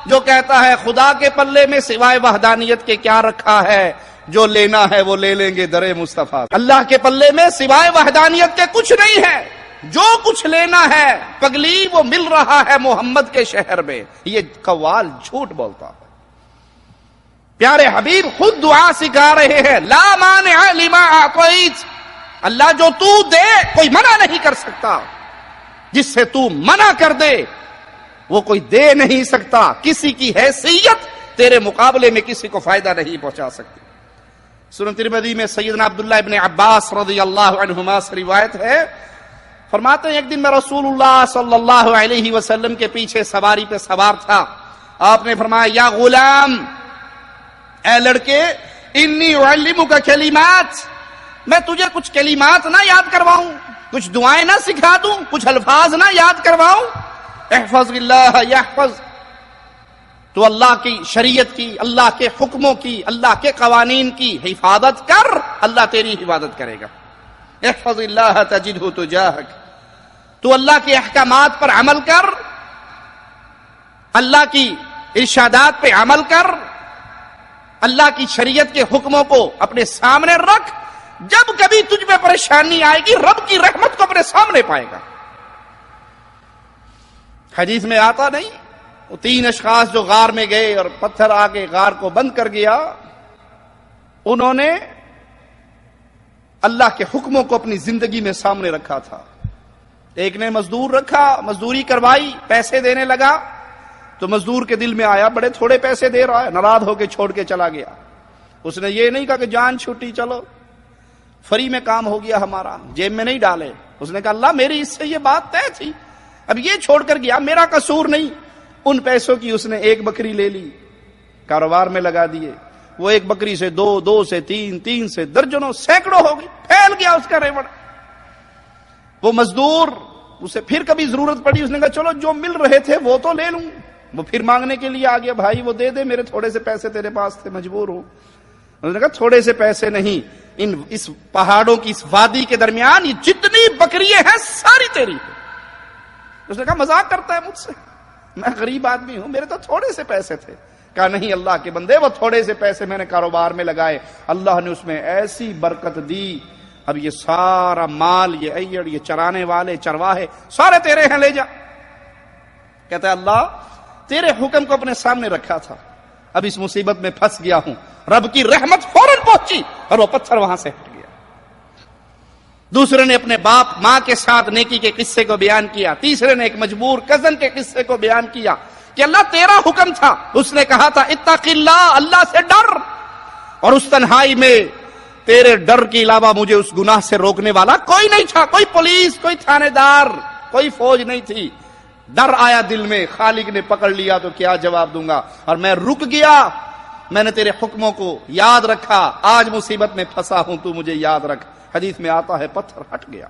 جو کہتا ہے خدا کے پلے میں سوائے وحدانیت کے کیا رکھا ہے، جو لینا ہے وہ لے لیں گے درے مصطفیٰ۔ اللہ کے پلے میں سوائے وحدانیت کے کچھ نہیں ہے، جو کچھ لینا ہے پگلی وہ مل رہا ہے محمد کے شہر میں۔ یہ قوال جھوٹ بولتا ہے۔ پیارے حبیب خود دعا سکھا رہے ہیں، لا مانع لما اعطیت، اللہ جو تو دے کوئی منع نہیں کر سکتا، جس سے تو منع کر دے وہ کوئی دے نہیں سکتا۔ کسی کی حیثیت تیرے مقابلے میں کسی کو فائدہ نہیں پہنچا سکتی۔ سنن ترمذی میں سیدنا عبداللہ ابن عباس رضی اللہ عنہما سے روایت ہے، فرماتے ہیں ایک دن میں رسول اللہ صلی اللہ علیہ وسلم کے پیچھے سواری پہ سوار تھا۔ آپ نے فرمایا یا غلام، اے لڑکے، انی اعلمک کلمات، میں تجھے کچھ کلمات نہ یاد کرواؤں، کچھ دعائیں نہ سکھا دوں، کچھ الفاظ نہ یاد کرواؤں؟ احفظ اللہ یحفظ، تو اللہ کی شریعت کی، اللہ کے حکموں کی، اللہ کے قوانین کی حفاظت کر، اللہ تیری حفاظت کرے گا۔ احفظ اللہ تجدہ تجاہک، تو اللہ کے احکامات پر عمل کر، اللہ کی ارشادات پہ عمل کر، اللہ کی شریعت کے حکموں کو اپنے سامنے رکھ، جب کبھی تجھ میں پریشانی آئے گی رب کی رحمت کو اپنے سامنے پائے گا۔ حدیث میں آتا نہیں، وہ 3 اشخاص جو غار میں گئے اور پتھر آگے غار کو بند کر گیا، انہوں نے اللہ کے حکموں کو اپنی زندگی میں سامنے رکھا تھا۔ ایک نے مزدور رکھا، مزدوری کروائی، پیسے دینے لگا، تو مزدور کے دل میں آیا بڑے تھوڑے پیسے دے رہا ہے، ناراض ہو کے چھوڑ کے چلا گیا۔ اس نے یہ نہیں کہا کہ جان چھوٹی، چلو فری میں کام ہو گیا ہمارا، جیب میں نہیں ڈالے۔ اس نے کہا اللہ میری اس سے یہ بات طے تھی، اب یہ چھوڑ کر گیا، میرا قصور نہیں۔ ان پیسوں کی اس نے 1 بکری لے لی، کاروبار میں لگا دیے۔ وہ 1 بکری سے 2، 2 سے 3، 3 سے درجنوں، سینکڑوں ہو گئی، پھیل گیا اس کا ریوڑ۔ وہ مزدور، اسے پھر کبھی ضرورت پڑی، اس نے کہا چلو جو مل رہے تھے وہ تو لے لوں۔ وہ پھر مانگنے کے لیے آ گیا، بھائی وہ دے دے، میرے تھوڑے سے پیسے تیرے پاس تھے، مجبور ہوں۔ اس نے کہا تھوڑے سے پیسے نہیں، اس پہاڑوں کی اس وادی کے درمیان یہ جتنی بکریاں ہیں ساری تیری ہیں۔ اس نے کہا مذاق کرتا ہے مجھ سے، میں غریب آدمی ہوں، میرے تو تھوڑے سے پیسے تھے۔ کہا نہیں اللہ کے بندے، وہ تھوڑے سے پیسے میں نے کاروبار میں لگائے، اللہ نے اس میں ایسی برکت دی، اب یہ سارا مال، یہ ایڑ، یہ چرانے والے چرواہے سارے تیرے ہیں، لے جا۔ کہتا ہے اللہ تیرے حکم کو اپنے سامنے رکھا تھا، اب اس مصیبت میں پھنس گیا ہوں، رب کی رحمت فوراً پہنچی اور وہ پتھر وہاں سے ہٹ گیا۔ دوسرے نے اپنے باپ ماں کے ساتھ نیکی کے قصے کو بیان کیا، تیسرے نے ایک مجبور کزن کے قصے کو بیان کیا کہ اللہ تیرا حکم تھا، اس نے کہا تھا اتق اللہ، اللہ سے ڈر، اور اس تنہائی میں تیرے ڈر کے علاوہ مجھے اس گناہ سے روکنے والا کوئی نہیں تھا، کوئی پولیس، کوئی تھانے دار، کوئی فوج نہیں تھی۔ ڈر آیا دل میں، خالق نے پکڑ لیا تو کیا جواب دوں گا، اور میں رک گیا، میں نے تیرے حکموں کو یاد رکھا، آج مصیبت میں پھنسا ہوں تو مجھے یاد رکھ۔ حدیث میں آتا ہے پتھر ہٹ گیا۔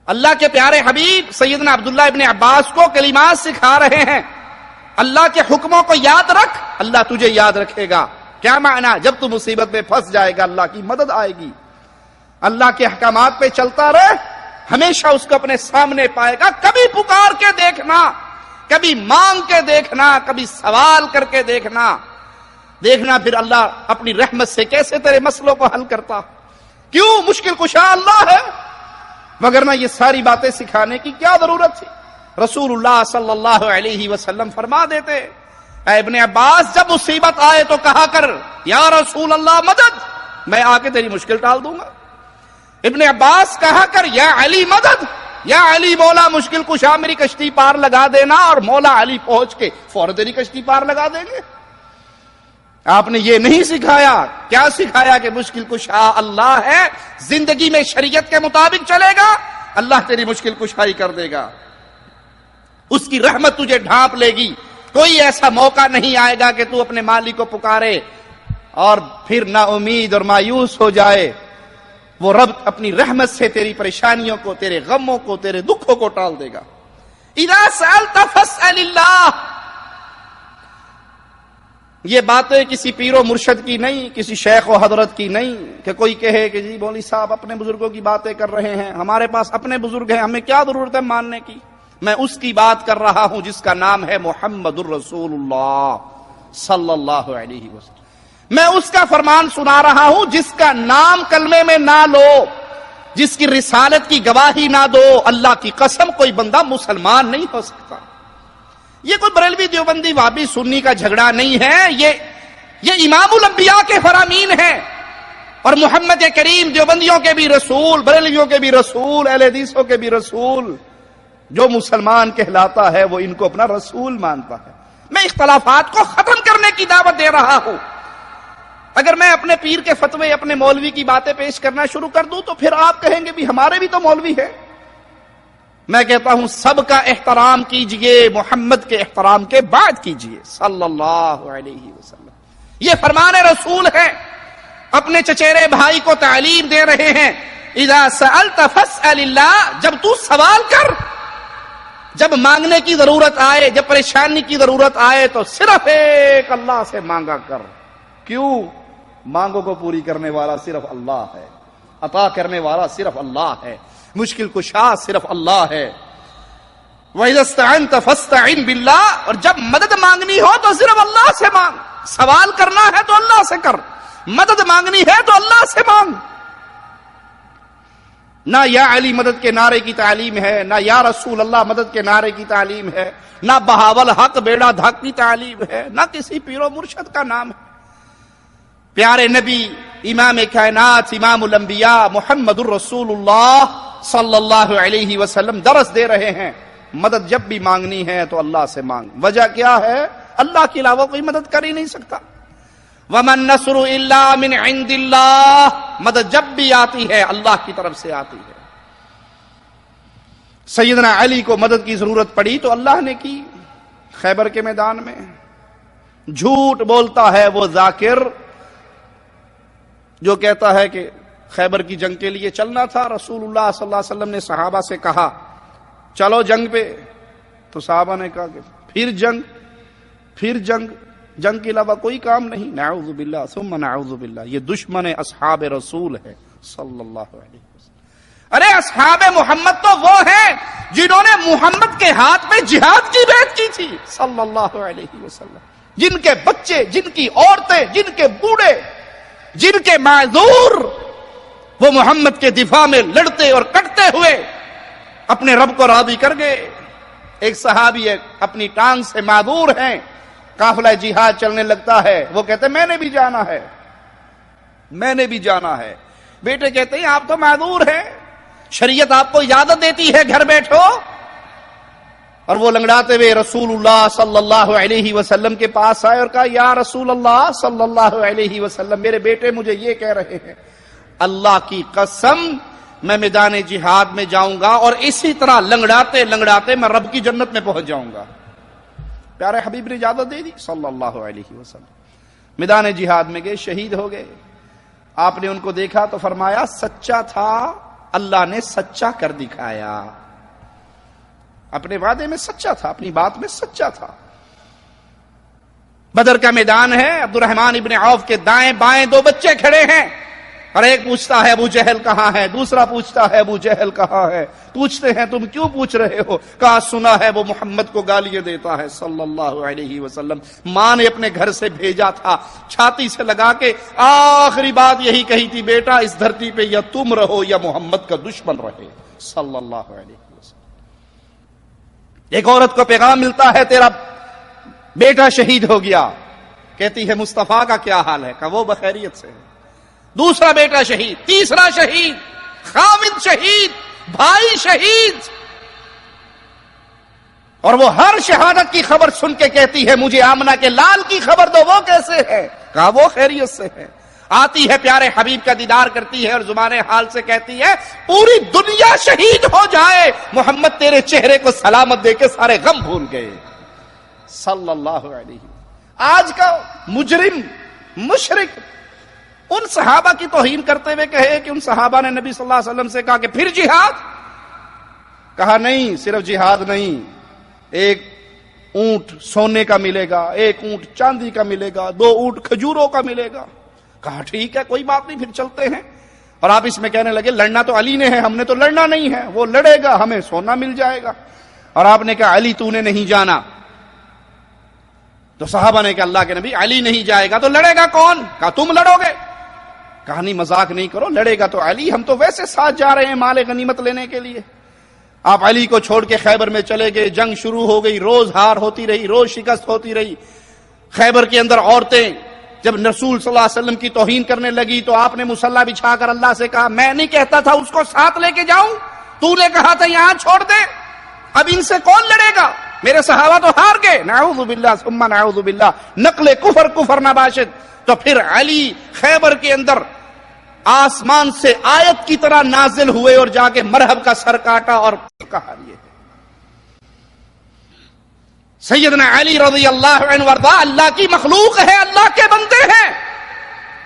اللہ کے پیارے حبیب سیدنا عبداللہ ابن عباس کو کلمات سکھا رہے ہیں، اللہ کے حکموں کو یاد رکھ، اللہ تجھے یاد رکھے گا۔ کیا معنی؟ جب تو مصیبت میں پھنس جائے گا اللہ کی مدد آئے گی، اللہ کے احکامات پہ چلتا رہے، ہمیشہ اس کو اپنے سامنے پائے گا۔ کبھی پکار کے دیکھنا، کبھی مانگ کے دیکھنا، کبھی سوال کر کے دیکھنا پھر اللہ اپنی رحمت سے کیسے تیرے مسئلوں کو حل کرتا۔ کیوں؟ مشکل کشا اللہ ہے، مگر یہ ساری باتیں سکھانے کی کیا ضرورت تھی؟ رسول اللہ صلی اللہ علیہ وسلم فرما دیتے، اے ابن عباس جب مصیبت آئے تو کہا کر یا رسول اللہ مدد، میں آ کے تیری مشکل ٹال دوں گا۔ ابن عباس کہا کر یا علی مدد، یا علی مولا مشکل کشا میری کشتی پار لگا دینا، اور مولا علی پہنچ کے فوراً تیری کشتی پار لگا دیں گے۔ آپ نے یہ نہیں سکھایا، کیا سکھایا کہ مشکل کشا اللہ ہے، زندگی میں شریعت کے مطابق چلے گا، اللہ تیری مشکل کشائی کر دے گا، اس کی رحمت تجھے ڈھانپ لے گی، کوئی ایسا موقع نہیں آئے گا کہ تو اپنے مالک کو پکارے اور پھر نا امید اور مایوس ہو جائے۔ وہ رب اپنی رحمت سے تیری پریشانیوں کو، تیرے غموں کو، تیرے دکھوں کو ٹال دے گا۔ اذا سألت فاسأل اللہ، یہ باتیں کسی پیر و مرشد کی نہیں، کسی شیخ و حضرت کی نہیں کہ کوئی کہے کہ جی مولوی صاحب اپنے بزرگوں کی باتیں کر رہے ہیں، ہمارے پاس اپنے بزرگ ہیں، ہمیں کیا ضرورت ہے ماننے کی۔ میں اس کی بات کر رہا ہوں جس کا نام ہے محمد الرسول اللہ صلی اللہ علیہ وسلم۔ میں اس کا فرمان سنا رہا ہوں جس کا نام کلمے میں نہ لو، جس کی رسالت کی گواہی نہ دو، اللہ کی قسم کوئی بندہ مسلمان نہیں ہو سکتا۔ یہ کوئی بریلوی دیوبندی وہابی سنی کا جھگڑا نہیں ہے، یہ امام الانبیاء کے فرامین ہیں، اور محمد کریم دیوبندیوں کے بھی رسول، بریلویوں کے بھی رسول، اہل حدیثوں کے بھی رسول، جو مسلمان کہلاتا ہے وہ ان کو اپنا رسول مانتا ہے۔ میں اختلافات کو ختم کرنے کی دعوت دے رہا ہوں۔ اگر میں اپنے پیر کے فتوے، اپنے مولوی کی باتیں پیش کرنا شروع کر دوں تو پھر آپ کہیں گے بھی ہمارے بھی تو مولوی ہے۔ میں کہتا ہوں سب کا احترام کیجئے، محمد کے احترام کے بعد کیجئے صلی اللہ علیہ وسلم۔ یہ فرمان رسول ہے، اپنے چچیرے بھائی کو تعلیم دے رہے ہیں۔ اذا سألت فاسأل اللہ، جب تو سوال کر، جب مانگنے کی ضرورت آئے، جب پریشانی کی ضرورت آئے تو صرف ایک اللہ سے مانگا کر۔ کیوں؟ مانگوں کو پوری کرنے والا صرف اللہ ہے، عطا کرنے والا صرف اللہ ہے، مشکل کشا صرف اللہ ہے۔ وَإِذَا اسْتَعَنْتَ فَاسْتَعِنْ بِاللَّهِ، اور جب مدد مانگنی ہو تو صرف اللہ سے مانگ، سوال کرنا ہے تو اللہ سے کر، مدد مانگنی ہے تو اللہ سے مانگ۔ نہ یا علی مدد کے نعرے کی تعلیم ہے، نہ یا رسول اللہ مدد کے نعرے کی تعلیم ہے، نہ بہاول حق بیڑا دھک کی تعلیم ہے، نہ کسی پیر و مرشد کا نام ہے۔ پیارے نبی، امام کائنات، امام الانبیاء محمد الرسول اللہ صلی اللہ علیہ وسلم درس دے رہے ہیں، مدد جب بھی مانگنی ہے تو اللہ سے مانگ۔ وجہ کیا ہے؟ اللہ کے علاوہ کوئی مدد کر ہی نہیں سکتا۔ وَمَن نَّصْرُ إِلَّا مِنْ عِنْدِ اللَّهِ، مدد جب بھی آتی ہے اللہ کی طرف سے آتی ہے۔ سیدنا علی کو مدد کی ضرورت پڑی تو اللہ نے کی، خیبر کے میدان میں۔ جھوٹ بولتا ہے وہ ذاکر جو کہتا ہے کہ خیبر کی جنگ کے لیے چلنا تھا، رسول اللہ صلی اللہ علیہ وسلم نے صحابہ سے کہا چلو جنگ پہ، تو صحابہ نے کہا کہ پھر جنگ کے علاوہ کوئی کام نہیں۔ نعوذ باللہ ثم نعوذ باللہ، یہ دشمن اصحاب رسول ہے صلی اللہ علیہ وسلم۔ ارے اصحاب محمد تو وہ ہیں جنہوں نے محمد کے ہاتھ میں جہاد کی بیعت کی تھی صلی اللہ علیہ وسلم، جن کے بچے، جن کی عورتیں، جن کے بوڑھے، جن کے معذور وہ محمد کے دفاع میں لڑتے اور کٹتے ہوئے اپنے رب کو راضی کر گئے۔ ایک صحابی اپنی ٹانگ سے معذور ہیں، قافلہ جہاد چلنے لگتا ہے، وہ کہتے میں نے بھی جانا ہے۔ بیٹے کہتے ہیں آپ تو معذور ہیں، شریعت آپ کو اجازت دیتی ہے گھر بیٹھو، اور وہ لنگڑاتے ہوئے رسول اللہ صلی اللہ علیہ وسلم کے پاس آئے اور کہا یا رسول اللہ صلی اللہ علیہ وسلم، میرے بیٹے مجھے یہ کہہ رہے ہیں، اللہ کی قسم میں میدان جہاد میں جاؤں گا اور اسی طرح لنگڑاتے لنگڑاتے میں رب کی جنت میں پہنچ جاؤں گا۔ پیارے حبیب نے اجازت دے دی صلی اللہ علیہ وسلم۔ میدان جہاد میں گئے، شہید ہو گئے۔ آپ نے ان کو دیکھا تو فرمایا سچا تھا، اللہ نے سچا کر دکھایا، اپنے وعدے میں سچا تھا، اپنی بات میں سچا تھا۔ بدر کا میدان ہے، عبد الرحمن ابن عوف کے دائیں بائیں دو بچے کھڑے ہیں، اور ایک پوچھتا ہے ابو جہل کہاں ہے، دوسرا پوچھتا ہے ابو جہل کہاں ہے۔ پوچھتے ہیں تم کیوں پوچھ رہے ہو؟ کہا سنا ہے وہ محمد کو گالیاں دیتا ہے صلی اللہ علیہ وسلم، ماں نے اپنے گھر سے بھیجا تھا، چھاتی سے لگا کے آخری بات یہی کہی تھی، بیٹا اس دھرتی پہ یا تم رہو یا محمد کا دشمن رہے صلی اللہ علیہ وسلم۔ ایک عورت کو پیغام ملتا ہے تیرا بیٹا شہید ہو گیا، کہتی ہے مصطفیٰ کا کیا حال ہے؟ کہا وہ بخیریت سے ہے۔ دوسرا بیٹا شہید، تیسرا شہید، خامد شہید، بھائی شہید، اور وہ ہر شہادت کی خبر سن کے کہتی ہے مجھے آمنہ کے لال کی خبر دو، وہ کیسے ہے؟ کہا وہ خیریت سے ہے۔ آتی ہے پیارے حبیب کا دیدار کرتی ہے اور زبان حال سے کہتی ہے پوری دنیا شہید ہو جائے محمد تیرے چہرے کو سلامت دے کے سارے غم بھول گئے صلی اللہ علیہ۔ آج کا مجرم مشرک ان صحابہ کی توہین کرتے ہوئے کہے کہ ان صحابہ نے نبی صلی اللہ علیہ وسلم سے کہا کہ پھر جہاد؟ کہا نہیں، صرف جہاد نہیں، ایک اونٹ سونے کا ملے گا، ایک اونٹ چاندی کا ملے گا، 2 اونٹ کھجوروں کا ملے گا۔ کہا ٹھیک ہے کوئی بات نہیں، پھر چلتے ہیں۔ اور آپ اس میں کہنے لگے لڑنا تو علی نے ہے، ہم نے تو لڑنا نہیں ہے، وہ لڑے گا ہمیں سونا مل جائے گا۔ اور آپ نے کہا علی تو نے نہیں جانا، تو صحابہ نے کہا اللہ کے نبی علی نہیں جائے گا تو لڑے گا کون؟ کہا تم لڑو گے۔ کہا نہیں مذاق نہیں کرو، لڑے گا تو علی، ہم تو ویسے ساتھ جا رہے ہیں مال غنیمت لینے کے لیے۔ آپ علی کو چھوڑ کے خیبر میں چلے گئے، جنگ شروع ہو گئی، روز ہار ہوتی رہی، روز شکست ہوتی رہی۔ خیبر کے اندر عورتیں جب رسول صلی اللہ علیہ وسلم کی توہین کرنے لگی تو آپ نے مصلی بچھا کر اللہ سے کہا میں نہیں کہتا تھا اس کو ساتھ لے کے جاؤں، تو نے کہا تھا یہاں چھوڑ دے، اب ان سے کون لڑے گا؟ میرے صحابہ تو ہار گئے، نعوذ باللہ ثم نعوذ باللہ، نقل کفر نباشد۔ تو پھر علی خیبر کے اندر آسمان سے آیت کی طرح نازل ہوئے اور جا کے مرہب کا سر کاٹا اور کہا یہ سیدنا علی رضی اللہ عنہ وارضا اللہ کی مخلوق ہے، اللہ کے بندے ہیں،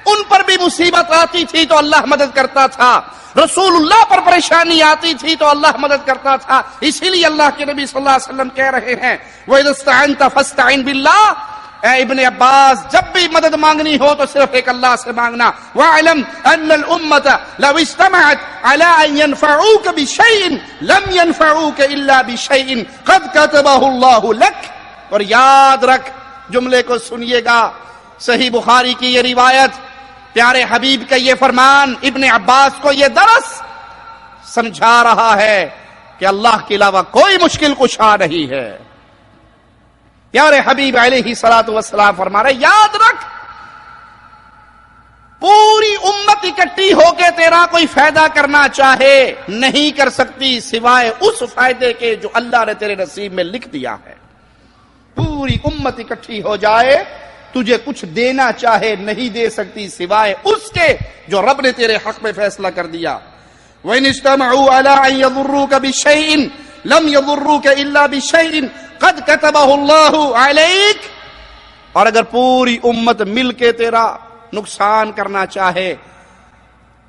ان پر بھی مصیبت آتی تھی تو اللہ مدد کرتا تھا، رسول اللہ پر پریشانی آتی تھی تو اللہ مدد کرتا تھا۔ اسی لیے اللہ کے نبی صلی اللہ علیہ وسلم کہہ رہے ہیں وَإِذَا اسْتَعَنْتَ فَاسْتَعِنْ بِاللَّهِ، اے ابن عباس جب بھی مدد مانگنی ہو تو صرف ایک اللہ سے مانگنا۔ وَاعْلَمْ أَنَّ الْأُمَّةَ لَوْ اجْتَمَعَتْ عَلَىٰ أَن يَنْفَعُوكَ بِشَيْءٍ لَمْ يَنْفَعُوكَ إِلَّا بِشَيْءٍ قَدْ كَتَبَهُ اللَّهُ لَكَ۔ اور یاد رکھ، جملے کو سنیے گا، صحیح بخاری کی یہ روایت، پیارے حبیب کا یہ فرمان، ابن عباس کو یہ درس سمجھا رہا ہے کہ اللہ کے علاوہ کوئی مشکل کشا نہیں ہے۔ پیارے حبیب علیہ الصلوۃ والسلام فرما رہے یاد رکھ، پوری امت اکٹھی ہو کے تیرا کوئی فائدہ کرنا چاہے نہیں کر سکتی سوائے اس فائدے کے جو اللہ نے تیرے نصیب میں لکھ دیا ہے۔ پوری امت اکٹھی ہو جائے تجھے کچھ دینا چاہے نہیں دے سکتی سوائے اس کے جو رب نے تیرے حق میں فیصلہ کر دیا۔ وَإِنِ اجْتَمَعُوا عَلَىٰ أَن يَضُرُّوكَ بِشَيْءٍ لَمْ يَضُرُّوكَ إِلَّا بِشَيْءٍ قَدْ كَتَبَهُ اللَّهُ عَلَيْكَ۔ اور اگر پوری امت مل کے تیرا نقصان کرنا چاہے،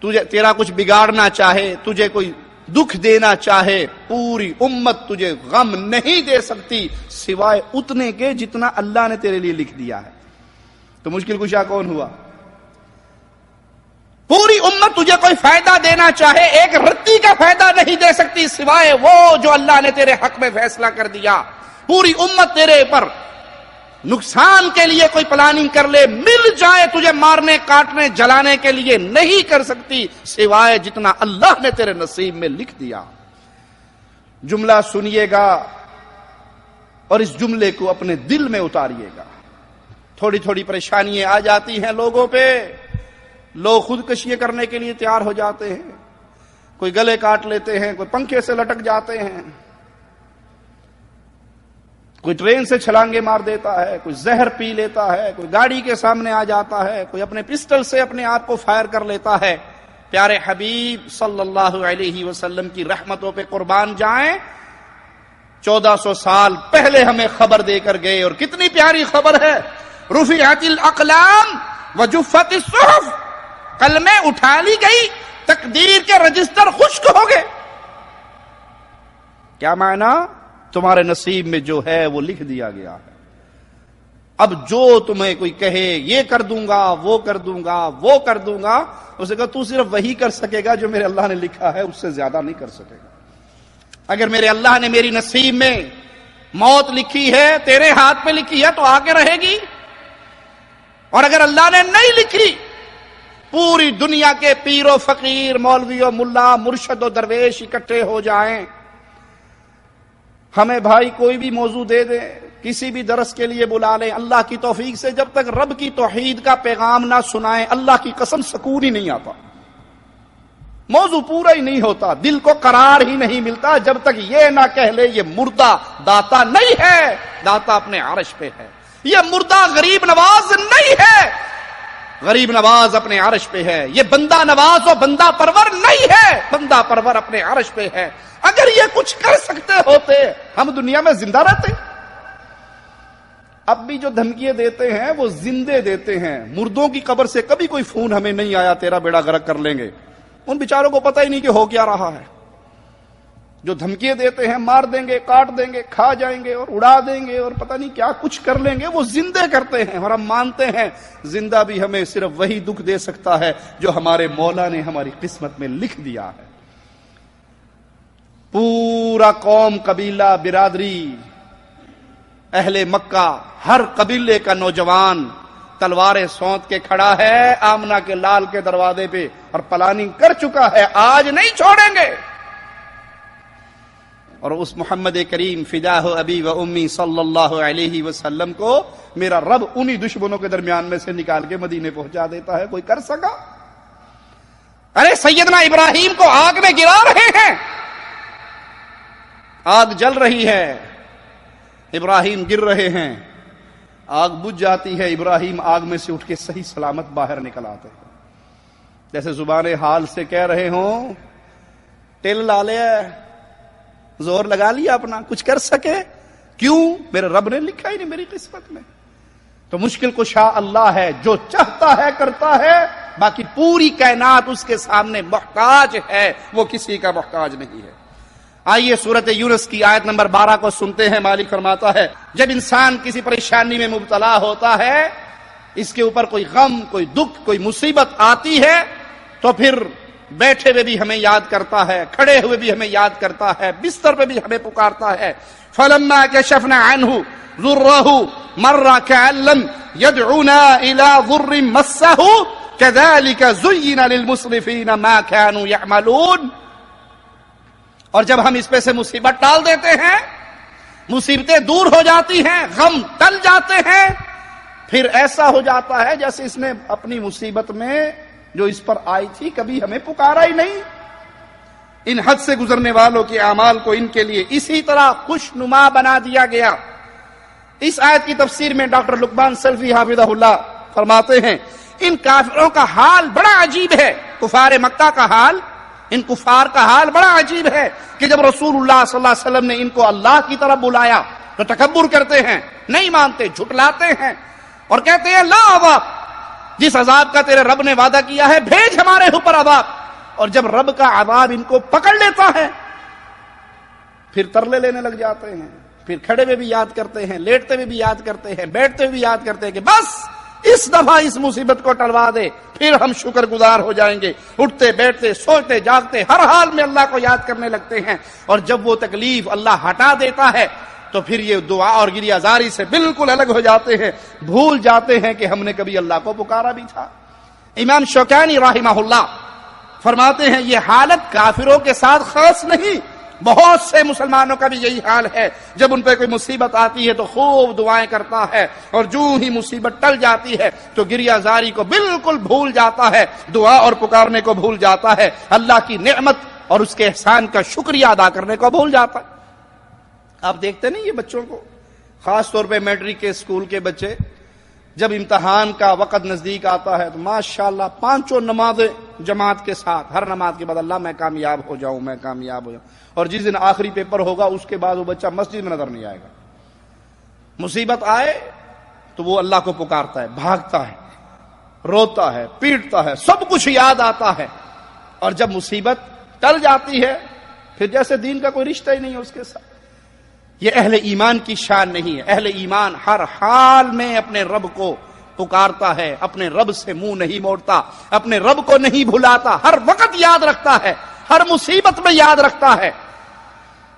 تجھے تیرا کچھ بگاڑنا چاہے، تجھے کوئی دکھ دینا چاہے، پوری امت تجھے غم نہیں دے سکتی سوائے اتنے کے جتنا اللہ نے تیرے لیے لکھ دیا ہے۔ تو مشکل کشا کون ہوا؟ پوری امت تجھے کوئی فائدہ دینا چاہے ایک رتی کا فائدہ نہیں دے سکتی سوائے وہ جو اللہ نے تیرے حق میں فیصلہ کر دیا۔ پوری امت تیرے پر نقصان کے لیے کوئی پلاننگ کر لے، مل جائے تجھے مارنے کاٹنے جلانے کے لیے نہیں کر سکتی سوائے جتنا اللہ نے تیرے نصیب میں لکھ دیا۔ جملہ سنیے گا اور اس جملے کو اپنے دل میں اتاریے گا۔ تھوڑی تھوڑی پریشانیاں آ جاتی ہیں لوگوں پہ، لوگ خودکشی کرنے کے لیے تیار ہو جاتے ہیں، کوئی گلے کاٹ لیتے ہیں، کوئی پنکھے سے لٹک جاتے ہیں، کوئی ٹرین سے چھلانگے مار دیتا ہے، کوئی زہر پی لیتا ہے، کوئی گاڑی کے سامنے آ جاتا ہے، کوئی اپنے پسٹل سے اپنے آپ کو فائر کر لیتا ہے۔ پیارے حبیب صلی اللہ علیہ وسلم کی رحمتوں پہ قربان جائیں، 1400 سال پہلے ہمیں خبر دے کر گئے، اور کتنی پیاری خبر ہے، رفعت الاقلام وجفت الصحف، قلمیں اٹھا لی گئی، تقدیر کے رجسٹر خشک ہو گئے۔ کیا معنی؟ تمہارے نصیب میں جو ہے وہ لکھ دیا گیا ہے۔ اب جو تمہیں کوئی کہے یہ کر دوں گا، وہ کر دوں گا، وہ کر دوں گا، اسے کہا تو صرف وہی کر سکے گا جو میرے اللہ نے لکھا ہے، اس سے زیادہ نہیں کر سکے گا۔ اگر میرے اللہ نے میری نصیب میں موت لکھی ہے، تیرے ہاتھ پہ لکھی ہے تو آگے رہے گی، اور اگر اللہ نے نہیں لکھی، پوری دنیا کے پیر و فقیر، مولوی و ملا، مرشد و درویش اکٹھے ہو جائیں، ہمیں بھائی کوئی بھی موضوع دے دیں، کسی بھی درس کے لیے بلا لیں، اللہ کی توفیق سے جب تک رب کی توحید کا پیغام نہ سنائیں، اللہ کی قسم سکون ہی نہیں آتا۔ موضوع پورا ہی نہیں ہوتا، دل کو قرار ہی نہیں ملتا جب تک یہ نہ کہہ لے یہ مردہ داتا نہیں ہے، داتا اپنے عرش پہ ہے۔ یہ مردہ غریب نواز نہیں ہے، غریب نواز اپنے عرش پہ ہے۔ یہ بندہ نواز و بندہ پرور نہیں ہے، بندہ پرور اپنے عرش پہ ہے۔ اگر یہ کچھ کر سکتے ہوتے ہم دنیا میں زندہ رہتے۔ اب بھی جو دھمکیاں دیتے ہیں وہ زندے دیتے ہیں، مردوں کی قبر سے کبھی کوئی فون ہمیں نہیں آیا تیرا بیڑا غرق کر لیں گے، ان بیچاروں کو پتہ ہی نہیں کہ ہو کیا رہا ہے۔ جو دھمکیاں دیتے ہیں مار دیں گے، کاٹ دیں گے، کھا جائیں گے اور اڑا دیں گے اور پتہ نہیں کیا کچھ کر لیں گے، وہ زندے کرتے ہیں۔ اور ہم مانتے ہیں زندہ بھی ہمیں صرف وہی دکھ دے سکتا ہے جو ہمارے مولا نے ہماری قسمت میں لکھ دیا ہے۔ پورا قوم، قبیلہ، برادری، اہل مکہ، ہر قبیلے کا نوجوان تلواریں سونت کے کھڑا ہے آمنہ کے لال کے دروازے پہ اور پلاننگ کر چکا ہے، آج نہیں چھوڑیں گے۔ اور اس محمد کریم فداہ ابی و امی صلی اللہ علیہ وسلم کو میرا رب انہی دشمنوں کے درمیان میں سے نکال کے مدینے پہنچا دیتا ہے، کوئی کر سکا؟ ارے سیدنا ابراہیم کو آگ میں گرا رہے ہیں، آگ جل رہی ہے، ابراہیم گر رہے ہیں، آگ بجھ جاتی ہے، ابراہیم آگ میں سے اٹھ کے صحیح سلامت باہر نکل آتے ہیں، جیسے زبان حال سے کہہ رہے ہوں ٹل لا لیا، زور لگا لیا اپنا، کچھ کر سکے؟ کیوں؟ میرے رب نے لکھا ہی نہیں میری قسمت میں۔ تو مشکل کشا اللہ ہے، جو چاہتا ہے کرتا ہے، باقی پوری کائنات اس کے سامنے محتاج ہے، وہ کسی کا محتاج نہیں ہے۔ آئیے سورۃ یونس کی آیت نمبر 12 کو سنتے ہیں۔ مالک فرماتا ہے جب انسان کسی پریشانی میں مبتلا ہوتا ہے، اس کے اوپر کوئی غم، کوئی دکھ، کوئی مصیبت آتی ہے، تو پھر بیٹھے ہوئے بھی ہمیں یاد کرتا ہے، کھڑے ہوئے بھی ہمیں یاد کرتا ہے، بستر پہ بھی ہمیں پکارتا ہے۔ فَلَمَّا كَشَفْنَا عَنْهُ ضُرَّهُ مَرَّ كَأَن لَّمْ يَدْعُنَا إِلَىٰ ضُرٍّ مَّسَّهُ كَذَٰلِكَ زُيِّنَ لِلْمُسْرِفِينَ مَا كَانُوا يَعْمَلُونَ۔ اور جب ہم اس پہ سے مصیبت ٹال دیتے ہیں، مصیبتیں دور ہو جاتی ہیں، غم ٹل جاتے ہیں، پھر ایسا ہو جاتا ہے جیسے اس نے اپنی مصیبت میں جو اس پر آئی تھی کبھی ہمیں پکارا ہی نہیں۔ ان حد سے گزرنے والوں کے اعمال کو ان کے لیے اسی طرح خوشنما بنا دیا گیا۔ اس آیت کی تفسیر میں ڈاکٹر لقمان سلفی حافظہ اللہ فرماتے ہیں ان کافروں کا حال بڑا عجیب ہے، کفار مکہ کا حال، ان کفار کا حال بڑا عجیب ہے کہ جب رسول اللہ صلی اللہ علیہ وسلم نے ان کو اللہ کی طرف بلایا تو تکبر کرتے ہیں، نہیں مانتے، جھٹلاتے ہیں اور کہتے ہیں لا عذاب، جس عذاب کا تیرے رب نے وعدہ کیا ہے بھیج ہمارے اوپر عذاب۔ اور جب رب کا عذاب ان کو پکڑ لیتا ہے پھر ترلے لینے لگ جاتے ہیں، پھر کھڑے ہوئے بھی یاد کرتے ہیں، لیٹتے ہوئے بھی یاد کرتے ہیں، بیٹھتے ہوئے بھی یاد کرتے ہیں کہ بس اس دفعہ اس مصیبت کو ٹلوا دے، پھر ہم شکر گزار ہو جائیں گے۔ اٹھتے بیٹھتے سوچتے جاگتے ہر حال میں اللہ کو یاد کرنے لگتے ہیں، اور جب وہ تکلیف اللہ ہٹا دیتا ہے تو پھر یہ دعا اور گریہ زاری سے بالکل الگ ہو جاتے ہیں، بھول جاتے ہیں کہ ہم نے کبھی اللہ کو پکارا بھی تھا۔ امام شوکانی رحمہ اللہ فرماتے ہیں یہ حالت کافروں کے ساتھ خاص نہیں، بہت سے مسلمانوں کا بھی یہی حال ہے، جب ان پہ کوئی مصیبت آتی ہے تو خوب دعائیں کرتا ہے، اور جو ہی مصیبت ٹل جاتی ہے تو گریہ زاری کو بالکل بھول جاتا ہے، دعا اور پکارنے کو بھول جاتا ہے، اللہ کی نعمت اور اس کے احسان کا شکریہ ادا کرنے کو بھول جاتا ہے۔ آپ دیکھتے نہیں یہ بچوں کو، خاص طور پہ میٹرک کے اسکول کے بچے، جب امتحان کا وقت نزدیک آتا ہے تو ماشاءاللہ 5 نمازیں جماعت کے ساتھ، ہر نماز کے بعد اللہ میں کامیاب ہو جاؤں، میں کامیاب ہو جاؤں، اور جس دن آخری پیپر ہوگا اس کے بعد وہ بچہ مسجد میں نظر نہیں آئے گا۔ مصیبت آئے تو وہ اللہ کو پکارتا ہے، بھاگتا ہے، روتا ہے، پیٹتا ہے، سب کچھ یاد آتا ہے، اور جب مصیبت ٹل جاتی ہے پھر جیسے دین کا کوئی رشتہ ہی نہیں ہے اس کے ساتھ۔ یہ اہل ایمان کی شان نہیں ہے۔ اہل ایمان ہر حال میں اپنے رب کو پکارتا ہے، اپنے رب سے منہ نہیں موڑتا، اپنے رب کو نہیں بھلاتا، ہر وقت یاد رکھتا ہے، ہر مصیبت میں یاد رکھتا ہے،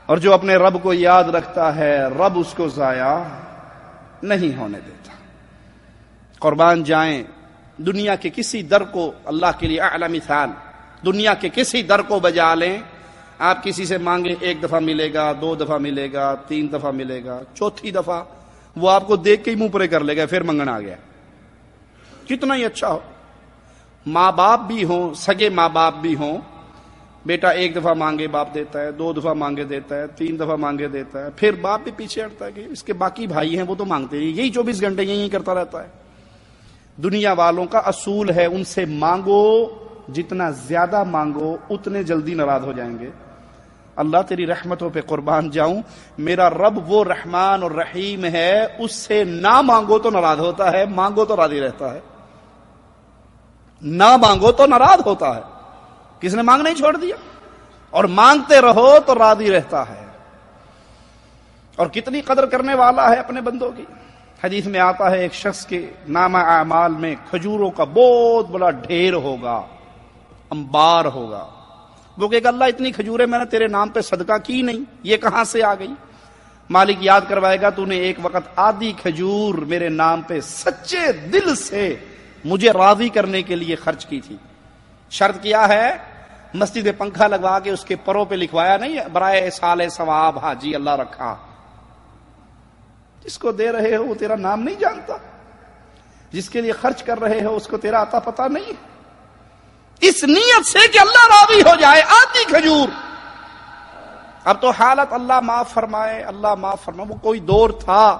اور جو اپنے رب کو یاد رکھتا ہے رب اس کو ضائع نہیں ہونے دیتا۔ قربان جائیں، دنیا کے کسی در کو، اللہ کے لیے اعلی مثال، دنیا کے کسی در کو بجا لیں، آپ کسی سے مانگیں 1 دفعہ ملے گا، 2 دفعہ ملے گا، 3 دفعہ ملے گا، چوتھی دفعہ وہ آپ کو دیکھ کے ہی منہ پرے کر لے گا، پھر منگنا آ گیا، کتنا ہی اچھا ہو۔ ماں باپ بھی ہوں، سگے ماں باپ بھی ہوں، بیٹا ایک دفعہ مانگے باپ دیتا ہے، 2 دفعہ مانگے دیتا ہے، 3 دفعہ مانگے دیتا ہے، پھر باپ بھی پیچھے ہٹتا ہے کہ اس کے باقی بھائی ہیں وہ تو مانگتے نہیں، یہی 24 گھنٹے یہی کرتا رہتا ہے۔ دنیا والوں کا اصول ہے ان سے مانگو، جتنا زیادہ مانگو اتنے جلدی ناراض ہو جائیں گے۔ اللہ تیری رحمتوں پہ قربان جاؤں، میرا رب وہ رحمان اور رحیم ہے، اس سے نہ مانگو تو ناراض ہوتا ہے، مانگو تو راضی رہتا ہے۔ نہ مانگو تو ناراض ہوتا ہے، کس نے مانگنا ہی چھوڑ دیا، اور مانگتے رہو تو راضی رہتا ہے۔ اور کتنی قدر کرنے والا ہے اپنے بندوں کی۔ حدیث میں آتا ہے ایک شخص کے نامہ اعمال میں کھجوروں کا بہت بڑا ڈھیر ہوگا، انبار ہوگا۔ وہ کہے گا اللہ اتنی کھجوریں میں نے تیرے نام پہ صدقہ کی نہیں، یہ کہاں سے آ گئی؟ مالک یاد کروائے گا تو نے ایک وقت آدھی کھجور میرے نام پہ سچے دل سے مجھے راضی کرنے کے لیے خرچ کی تھی۔ شرط کیا ہے؟ مسجد میں پنکھا لگوا کے اس کے پروں پہ لکھوایا نہیں برائے سال ثواب حاجی اللہ رکھا۔ جس کو دے رہے ہو وہ تیرا نام نہیں جانتا، جس کے لیے خرچ کر رہے ہو اس کو تیرا عطا پتہ نہیں ہے، اس نیت سے کہ اللہ راضی ہو جائے آدھی کھجور۔ اب تو حالت اللہ معاف فرمائے، اللہ معاف فرمائے۔ وہ کوئی دور تھا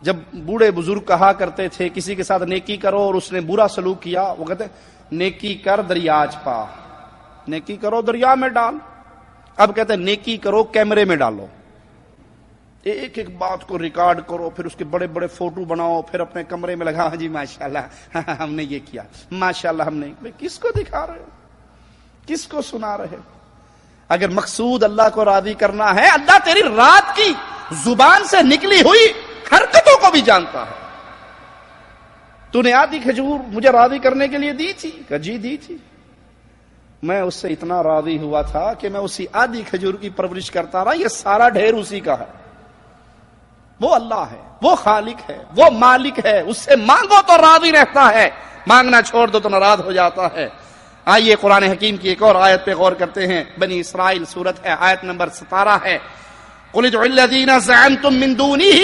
جب بوڑھے بزرگ کہا کرتے تھے کسی کے ساتھ نیکی کرو اور اس نے برا سلوک کیا، وہ کہتے نیکی کر دریا پا، نیکی کرو دریا میں ڈال۔ اب کہتے ہیں نیکی کرو کیمرے میں ڈالو، ایک ایک بات کو ریکارڈ کرو، پھر اس کے بڑے بڑے فوٹو بناؤ، پھر اپنے کمرے میں لگا جی ماشاءاللہ ہم نے یہ کیا، ماشاءاللہ ہم نے۔ کس کو دکھا رہے ہو، کس کو سنا رہے ہو؟ اگر مقصود اللہ کو راضی کرنا ہے، اللہ تیری رات کی زبان سے نکلی ہوئی حرکتوں کو بھی جانتا ہے۔ تو نے آدھی کھجور مجھے راضی کرنے کے لیے دی تھی، کہ جی دی تھی، میں اس سے اتنا راضی ہوا تھا کہ میں اسی آدھی کھجور کی پرورش کرتا رہا، یہ سارا ڈھیر اسی کا ہے۔ وہ اللہ ہے، وہ خالق ہے، وہ مالک ہے، اس سے مانگو تو راضی رہتا ہے، مانگنا چھوڑ دو تو ناراض ہو جاتا ہے۔ آئیے قرآن حکیم کی ایک اور آیت پہ غور کرتے ہیں۔ بنی اسرائیل سورت ہے، آیت نمبر 17 ہے۔ قُلِ ادْعُوا الَّذِينَ زَعَمْتُم مِّن دُونِهِ۔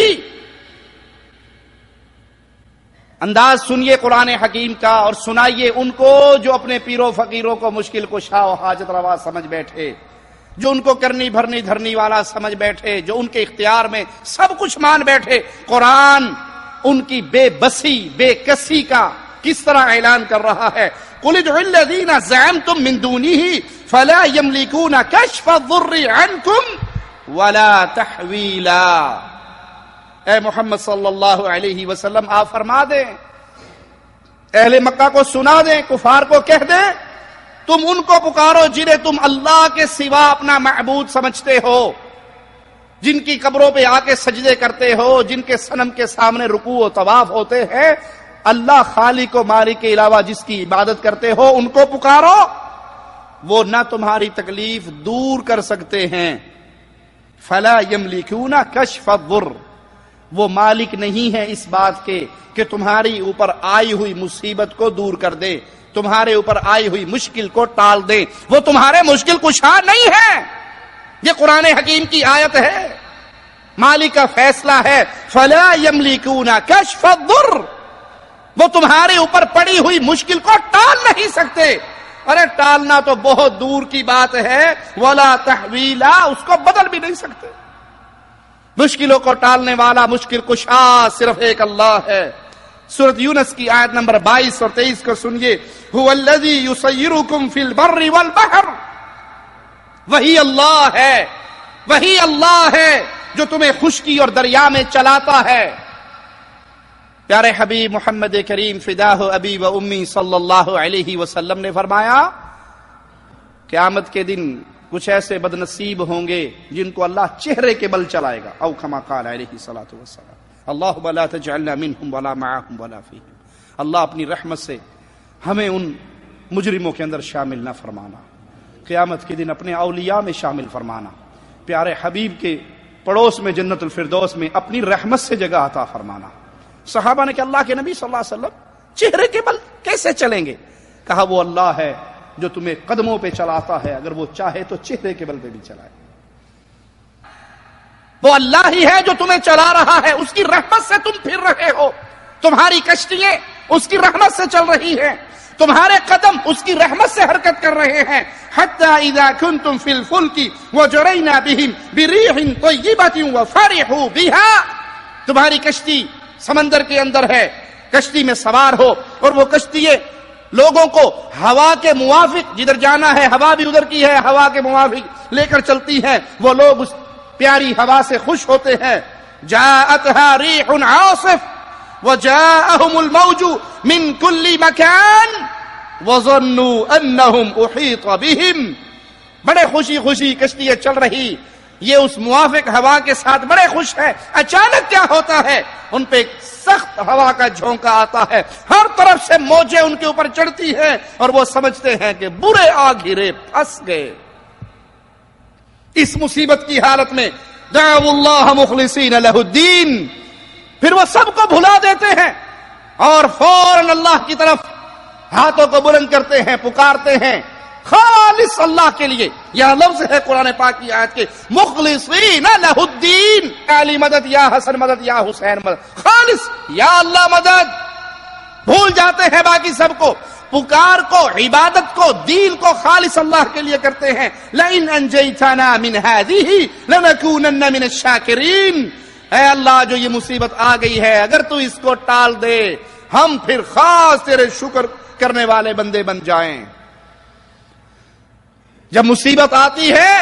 انداز سنیے قرآن حکیم کا اور سنائیے ان کو جو اپنے پیروں فقیروں کو مشکل کشا و حاجت روا سمجھ بیٹھے، جو ان کو کرنی بھرنی دھرنی والا سمجھ بیٹھے، جو ان کے اختیار میں سب کچھ مان بیٹھے۔ قرآن ان کی بے بسی بے کسی کا کس طرح اعلان کر رہا ہے۔ قُلِ ادْعُوا الَّذِينَ زَعَمْتُم مِّن دُونِهِ فَلَا يَمْلِكُونَ كَشْفَ الضُّرِّ عَنكُمْ وَلَا تَحْوِيلًا۔ اے محمد صلی اللہ علیہ وسلم آپ فرما دیں، اہل مکہ کو سنا دیں، کفار کو کہہ دیں، تم ان کو پکارو جنہیں تم اللہ کے سوا اپنا معبود سمجھتے ہو، جن کی قبروں پہ آ کے سجدے کرتے ہو، جن کے صنم کے سامنے رکوع و طواف ہوتے ہیں، اللہ خالق و مالک کے علاوہ جس کی عبادت کرتے ہو ان کو پکارو، وہ نہ تمہاری تکلیف دور کر سکتے ہیں۔ فلا یملکون کشف الضر، وہ مالک نہیں ہے اس بات کے کہ تمہاری اوپر آئی ہوئی مصیبت کو دور کر دے، تمہارے اوپر آئی ہوئی مشکل کو ٹال دے، وہ تمہارے مشکل کشا نہیں ہے۔ یہ قرآن حکیم کی آیت ہے، مالک کا فیصلہ ہے۔ فلا یملکون کشف الضر، وہ تمہارے اوپر پڑی ہوئی مشکل کو ٹال نہیں سکتے۔ ارے ٹالنا تو بہت دور کی بات ہے، ولا تحویلا، اس کو بدل بھی نہیں سکتے۔ مشکلوں کو ٹالنے والا مشکل کشا صرف ایک اللہ ہے۔ سورۃ یونس کی آیت نمبر 22 اور 23 کو سنیے۔ هو الذی یسیرکم فی البر والبحر، وہی اللہ ہے، وہی اللہ ہے جو تمہیں خشکی اور دریا میں چلاتا ہے۔ پیارے حبیب محمد کریم فداہ ابی و امی صلی اللہ علیہ وسلم نے فرمایا قیامت کے دن کچھ ایسے بد نصیب ہوں گے جن کو اللہ چہرے کے بل چلائے گا، او کما قال علیہ الصلوۃ والسلام۔ اللہم لا تجعلنا منہم ولا معہم ولا فیہم۔ اللہ اپنی رحمت سے ہمیں ان مجرموں کے اندر شامل نہ فرمانا، قیامت کے دن اپنے اولیاء میں شامل فرمانا، پیارے حبیب کے پڑوس میں جنت الفردوس میں اپنی رحمت سے جگہ عطا فرمانا۔ صحابہ نے کہ اللہ کے نبی صلی اللہ علیہ وسلم چہرے کے بل کیسے چلیں گے؟ کہا وہ اللہ ہے جو تمہیں قدموں پہ چلاتا ہے، اگر وہ چاہے تو چہرے کے بل پہ بھی چلائے۔ وہ اللہ ہی ہے جو تمہیں چلا رہا ہے، اس کی رحمت سے تم پھر رہے ہو، تمہاری کشتیاں اس کی رحمت سے چل رہی ہیں، تمہارے قدم اس کی رحمت سے حرکت کر رہے ہیں۔ حتی اذا کنتم فی الفلک وجرینا بہم بریح طیبۃ وفرحوا بها، تمہاری کشتی سمندر کے اندر ہے، کشتی میں سوار ہو، اور وہ کشتی لوگوں کو ہوا کے موافق، جدھر جانا ہے ہوا بھی ادھر کی ہے، ہوا کے موافق لے کر چلتی ہے، وہ لوگ اس پیاری ہوا سے خوش ہوتے ہیں. جاءتها ریح عاصف وجاءهم الموج من كل مكان وظنوا انهم احيط بهم، بڑے خوشی خوشی کشتی چل رہی، یہ اس موافق ہوا کے ساتھ بڑے خوش ہے. اچانک کیا ہوتا ہے، ان پہ ایک سخت ہوا کا جھونکا آتا ہے، ہر طرف سے موجیں ان کے اوپر چڑھتی ہیں، اور وہ سمجھتے ہیں کہ برے آ گھرے، پھنس گئے. اس مصیبت کی حالت میں دعوا اللہ مخلصین لہ الدین، پھر وہ سب کو بھلا دیتے ہیں اور فوراً اللہ کی طرف ہاتھوں کو بلند کرتے ہیں، پکارتے ہیں خالص اللہ کے لیے. یہ لفظ ہے قرآن پاک کی آیت کے، مخلصین لہ الدین، علی مدد یا حسن مدد یا حسین مدد، خالص یا اللہ مدد. بھول جاتے ہیں باقی سب کو، پکار کو، عبادت کو، دین کو خالص اللہ کے لیے کرتے ہیں. لئن انجیتنا من هذه لنکونن من الشاکرین، اے اللہ جو یہ مصیبت آ گئی ہے اگر تو اس کو ٹال دے ہم پھر خاص تیرے شکر کرنے والے بندے بن جائیں. جب مصیبت آتی ہے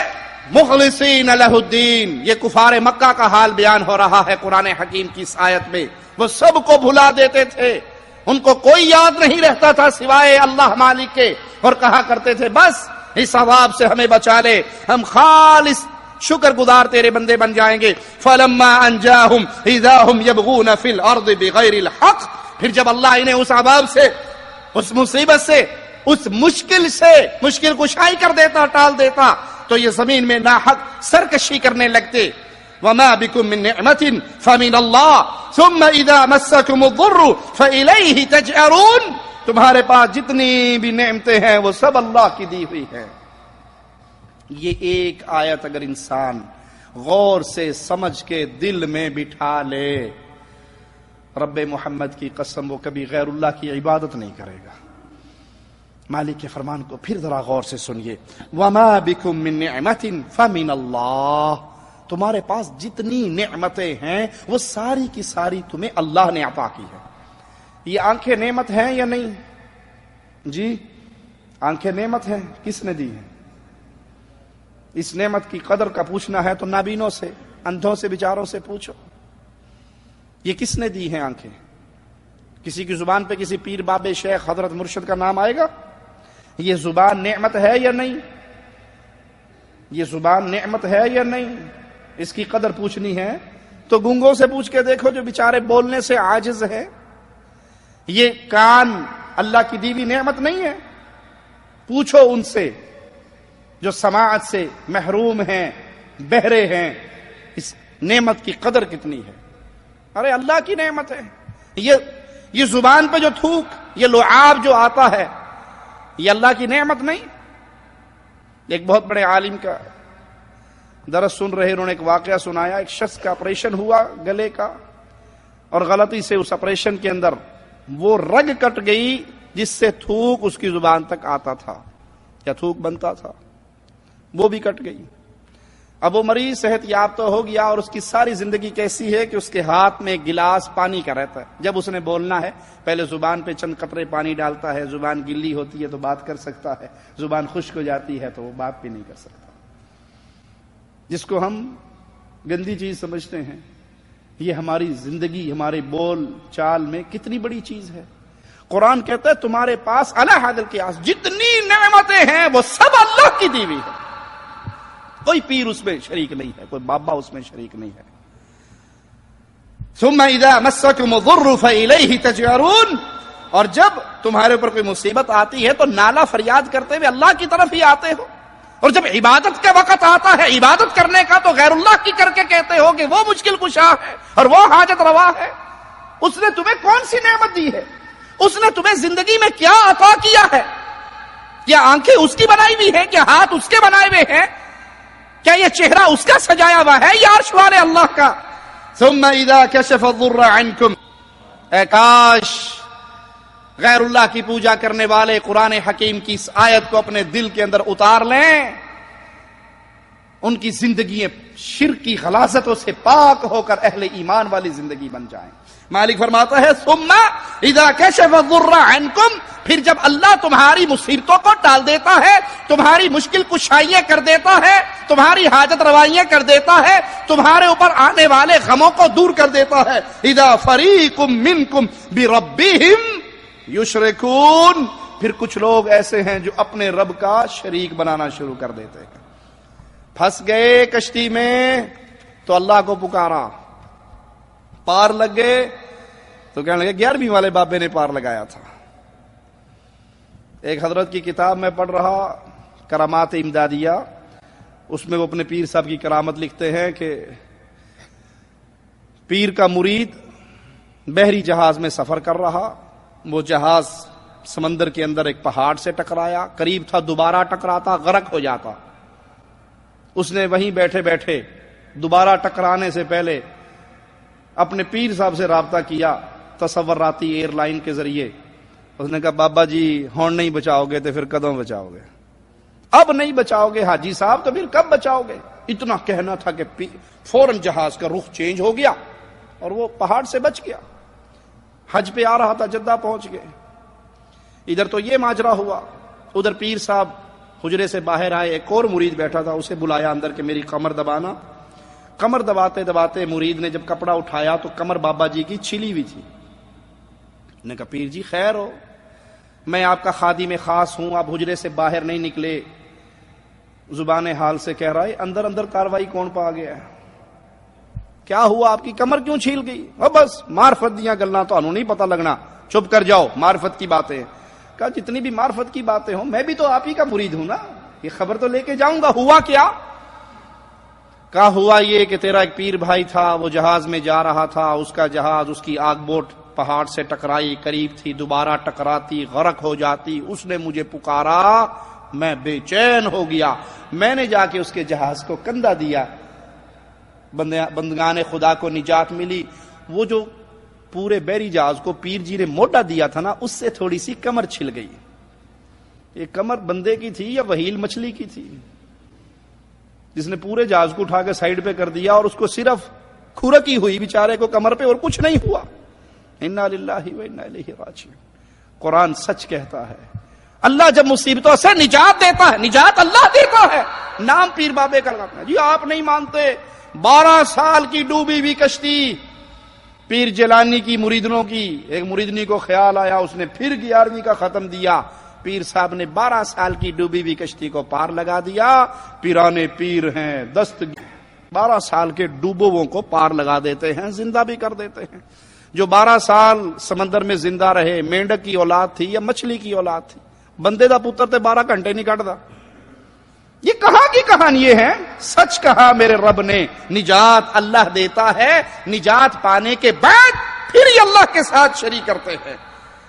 مخلصین لہ الدین، یہ کفار مکہ کا حال بیان ہو رہا ہے قرآن حکیم کی اس آیت میں. وہ سب کو بھلا دیتے تھے، ان کو کوئی یاد نہیں رہتا تھا سوائے اللہ مالک کے، اور کہا کرتے تھے بس اس عذاب سے ہمیں بچا لے، ہم خالص شکر گزار تیرے بندے بن جائیں گے. فلما انجاہم اذا ہم یبغون فی الارض بغیر الحق، پھر جب اللہ انہیں اس عذاب سے، اس مصیبت سے، اس مشکل سے مشکل کشائی کر دیتا، ٹال دیتا، تو یہ زمین میں ناحق سرکشی کرنے لگتے. وما بكم من نعمت فمن اللہ ثم اذا مسکم الضر فالیہ تجأرون، تمہارے پاس جتنی بھی نعمتیں ہیں وہ سب اللہ کی دی ہوئی ہیں. یہ ایک آیت اگر انسان غور سے سمجھ کے دل میں بٹھا لے، رب محمد کی قسم وہ کبھی غیر اللہ کی عبادت نہیں کرے گا. مالک کے فرمان کو پھر ذرا غور سے سنیے. وما بکم من نعمت فمن اللہ، تمہارے پاس جتنی نعمتیں ہیں وہ ساری کی ساری تمہیں اللہ نے عطا کی ہے. یہ آنکھیں نعمت ہیں یا نہیں؟ جی آنکھیں نعمت ہیں، کس نے دی ہیں؟ اس نعمت کی قدر کا پوچھنا ہے تو نابینوں سے، اندھوں سے، بیچاروں سے پوچھو. یہ کس نے دی ہیں آنکھیں؟ کسی کی زبان پہ کسی پیر بابے شیخ حضرت مرشد کا نام آئے گا؟ یہ زبان نعمت ہے یا نہیں؟ یہ زبان نعمت ہے یا نہیں؟ اس کی قدر پوچھنی ہے تو گونگوں سے پوچھ کے دیکھو جو بیچارے بولنے سے عاجز ہے. یہ کان اللہ کی دی ہوئی نعمت نہیں ہے؟ پوچھو ان سے جو سماعت سے محروم ہیں، بہرے ہیں، اس نعمت کی قدر کتنی ہے. ارے اللہ کی نعمت ہے. یہ زبان پہ جو تھوک، یہ لعاب جو آتا ہے، یہ اللہ کی نعمت نہیں؟ ایک بہت بڑے عالم کا درس سن رہے، انہوں نے ایک واقعہ سنایا. ایک شخص کا آپریشن ہوا گلے کا، اور غلطی سے اس آپریشن کے اندر وہ رگ کٹ گئی جس سے تھوک اس کی زبان تک آتا تھا یا تھوک بنتا تھا، وہ بھی کٹ گئی. اب وہ مریض صحت یاب تو ہو گیا، اور اس کی ساری زندگی کیسی ہے کہ اس کے ہاتھ میں ایک گلاس پانی کا رہتا ہے. جب اس نے بولنا ہے پہلے زبان پہ چند قطرے پانی ڈالتا ہے، زبان گلی ہوتی ہے تو بات کر سکتا ہے، زبان خشک ہو جاتی ہے تو وہ بات بھی نہیں کر سکتا. جس کو ہم گندی چیز سمجھتے ہیں، یہ ہماری زندگی، ہمارے بول چال میں کتنی بڑی چیز ہے. قرآن کہتا ہے تمہارے پاس علی حاضر قیاس جتنی نعمتیں ہیں وہ سب اللہ کی دی ہوئی ہے. کوئی پیر اس میں شریک نہیں ہے، کوئی بابا اس میں شریک نہیں ہے. ثم اذا مسکم الضر فالیہ تجأرون، اور جب تمہارے اوپر کوئی مصیبت آتی ہے تو نالا فریاد کرتے ہوئے اللہ کی طرف ہی آتے ہو. اور جب عبادت کا وقت آتا ہے عبادت کرنے کا تو غیر اللہ کی کر کے کہتے ہو کہ وہ مشکل کشا ہے اور وہ حاجت روا ہے. اس نے تمہیں کون سی نعمت دی ہے؟ اس نے تمہیں زندگی میں کیا عطا کیا ہے؟ کیا آنکھیں اس کی بنائی ہوئی ہے؟ کیا ہاتھ اس کے بنائے ہوئے ہیں؟ کیا یہ چہرہ اس کا سجایا ہوا ہے یا عرش والے اللہ کا؟ ثم اذا کشف الضر عنکم، اے کاش غیر اللہ کی پوجا کرنے والے قرآن حکیم کی اس آیت کو اپنے دل کے اندر اتار لیں، ان کی زندگیاں شرک کی غلاظتوں سے پاک ہو کر اہل ایمان والی زندگی بن جائیں۔ مالک فرماتا ہے ثم اذا کشف الضر عنکم، پھر جب اللہ تمہاری مصیبتوں کو ٹال دیتا ہے، تمہاری مشکل کشائیاں کر دیتا ہے، تمہاری حاجت روائیاں کر دیتا ہے، تمہارے اوپر آنے والے غموں کو دور کر دیتا ہے، اذا فریق منکم بربہم یشرکون، پھر کچھ لوگ ایسے ہیں جو اپنے رب کا شریک بنانا شروع کر دیتے ہیں۔ پھنس گئے کشتی میں تو اللہ کو پکارا، پار لگ گئے تو کہنے لگے 11ویں والے بابے نے پار لگایا تھا۔ ایک حضرت کی کتاب میں پڑھ رہا کرامات امدادیہ، اس میں وہ اپنے پیر صاحب کی کرامت لکھتے ہیں کہ پیر کا مرید بحری جہاز میں سفر کر رہا، وہ جہاز سمندر کے اندر ایک پہاڑ سے ٹکرایا، قریب تھا دوبارہ ٹکراتا، غرق ہو جاتا۔ اس نے وہیں بیٹھے بیٹھے دوبارہ ٹکرانے سے پہلے اپنے پیر صاحب سے رابطہ کیا تصوراتی ایئر لائن کے ذریعے۔ اس نے کہا بابا جی ہون نہیں بچاؤ گے تو پھر کدوں بچاؤ گے؟ اب نہیں بچاؤ گے حاجی صاحب تو پھر کب بچاؤ گے؟ اتنا کہنا تھا کہ فوراً جہاز کا رخ چینج ہو گیا اور وہ پہاڑ سے بچ گیا۔ حج پہ آ رہا تھا، جدہ پہنچ گئے۔ ادھر تو یہ ماجرا ہوا، ادھر پیر صاحب حجرے سے باہر آئے، ایک اور مرید بیٹھا تھا، اسے بلایا اندر کہ میری کمر دبانا۔ کمر دباتے دباتے مرید نے جب کپڑا اٹھایا تو کمر بابا جی کی چھلی ہوئی تھی۔ نے کہا پیر جی خیر ہو، میں آپ کا خادم خاص ہوں، آپ حجرے سے باہر نہیں نکلے۔ زبان حال سے کہہ رہا ہے اندر اندر کاروائی کون پا گیا ہے؟ کیا ہوا؟ آپ کی کمر کیوں چھیل گئی؟ بس معرفت دیاں گلاں تانوں نہیں پتہ لگنا، چپ کر جاؤ، معرفت کی باتیں۔ کہا جتنی بھی معرفت کی باتیں ہوں، میں بھی تو آپ ہی کا مرید ہوں نا، یہ خبر تو لے کے جاؤں گا۔ ہوا کیا؟ کہا ہوا یہ کہ تیرا ایک پیر بھائی تھا، وہ جہاز میں جا رہا تھا، اس کا جہاز، اس کی آگ بوٹ پہاڑ سے ٹکرائی، قریب تھی دوبارہ ٹکراتی، غرق ہو جاتی۔ اس نے مجھے پکارا، میں بے چین ہو گیا، میں نے جا کے اس کے جہاز کو کندھا دیا، بندگان خدا کو نجات ملی۔ وہ جو پورے بحری جہاز کو پیر جی نے موٹا دیا تھا نا، اس سے تھوڑی سی کمر چھل گئی۔ یہ کمر بندے کی تھی یا وہیل مچھلی کی تھی جس نے پورے جہاز کو اٹھا کے سائیڈ پہ کر دیا، اور اس کو صرف کھرکی ہوئی بیچارے کو کمر پہ، اور کچھ نہیں ہوا۔ انا للہ و انا الیہ راجعون۔ قرآن سچ کہتا ہے، اللہ جب مصیبتوں سے نجات دیتا ہے، نجات اللہ دیتا ہے، نام پیر بابے کا لگاتا ہے۔ جی آپ نہیں مانتے، 12 سال کی ڈوبی ہوئی کشتی پیر جیلانی کی مریدنوں کی، ایک مریدنی کو خیال آیا، اس نے پھر 11ویں کا ختم دیا، پیر صاحب نے 12 سال کی ڈوبی ہوئی کشتی کو پار لگا دیا۔ پیرانے پیر ہیں، 12 سال کے ڈوبووں کو پار لگا دیتے ہیں، زندہ بھی کر دیتے ہیں۔ جو 12 سال سمندر میں زندہ رہے، مینڈک کی اولاد تھی یا مچھلی کی اولاد تھی، بندے دا پتر تے 12 گھنٹے نہیں کٹدا۔ یہ کہاں کی کہانی ہے؟ سچ کہا میرے رب نے، نجات اللہ دیتا ہے، نجات پانے کے بعد پھر یہ اللہ کے ساتھ شریک کرتے ہیں۔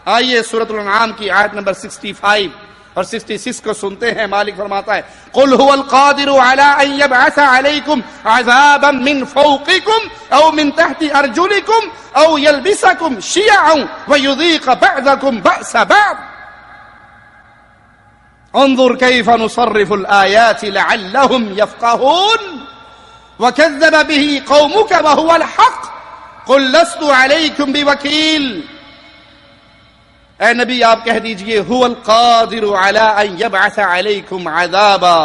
آئیے سورۃ الانعام کی آیت نمبر 65 اور 66 کو سنتے ہیں۔ مالک فرماتا ہے قل هو القادر على ان يبعث عليكم عذابا من فوقكم او من تحت ارجلكم او يلبسكم شيعا ويذيق بعضكم بأس بعض انظر كيف نصرف الآيات لعلهم يفقهون وكذب به قومك وهو الحق قل لست عليكم بوكيل۔ اے نبی آپ کہہ دیجئے هو القادر على ان يبعث عليكم عذابا،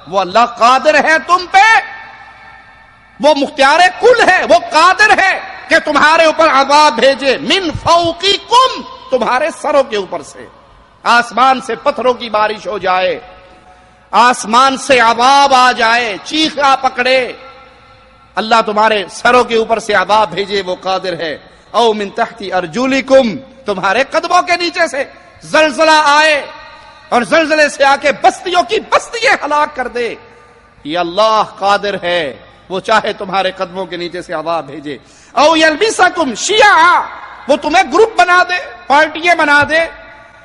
وہ اللہ قادر ہے تم پہ، وہ مختار کل ہے، وہ قادر ہے کہ تمہارے اوپر عذاب بھیجے، من فوقکم، تمہارے سروں کے اوپر سے، آسمان سے پتھروں کی بارش ہو جائے، آسمان سے عذاب آ جائے، چیخ آ پکڑے، اللہ تمہارے سروں کے اوپر سے عذاب بھیجے، وہ قادر ہے۔ او من تحت ارجلکم، تمہارے قدموں کے نیچے سے زلزلہ آئے اور زلزلے سے آ کے بستیوں کی بستیاں ہلاک کر دے، یہ اللہ قادر ہے، وہ چاہے تمہارے قدموں کے نیچے سے عذاب بھیجے۔ او یلبسکم شیعا، وہ تمہیں گروپ بنا دے، پارٹیاں بنا دے،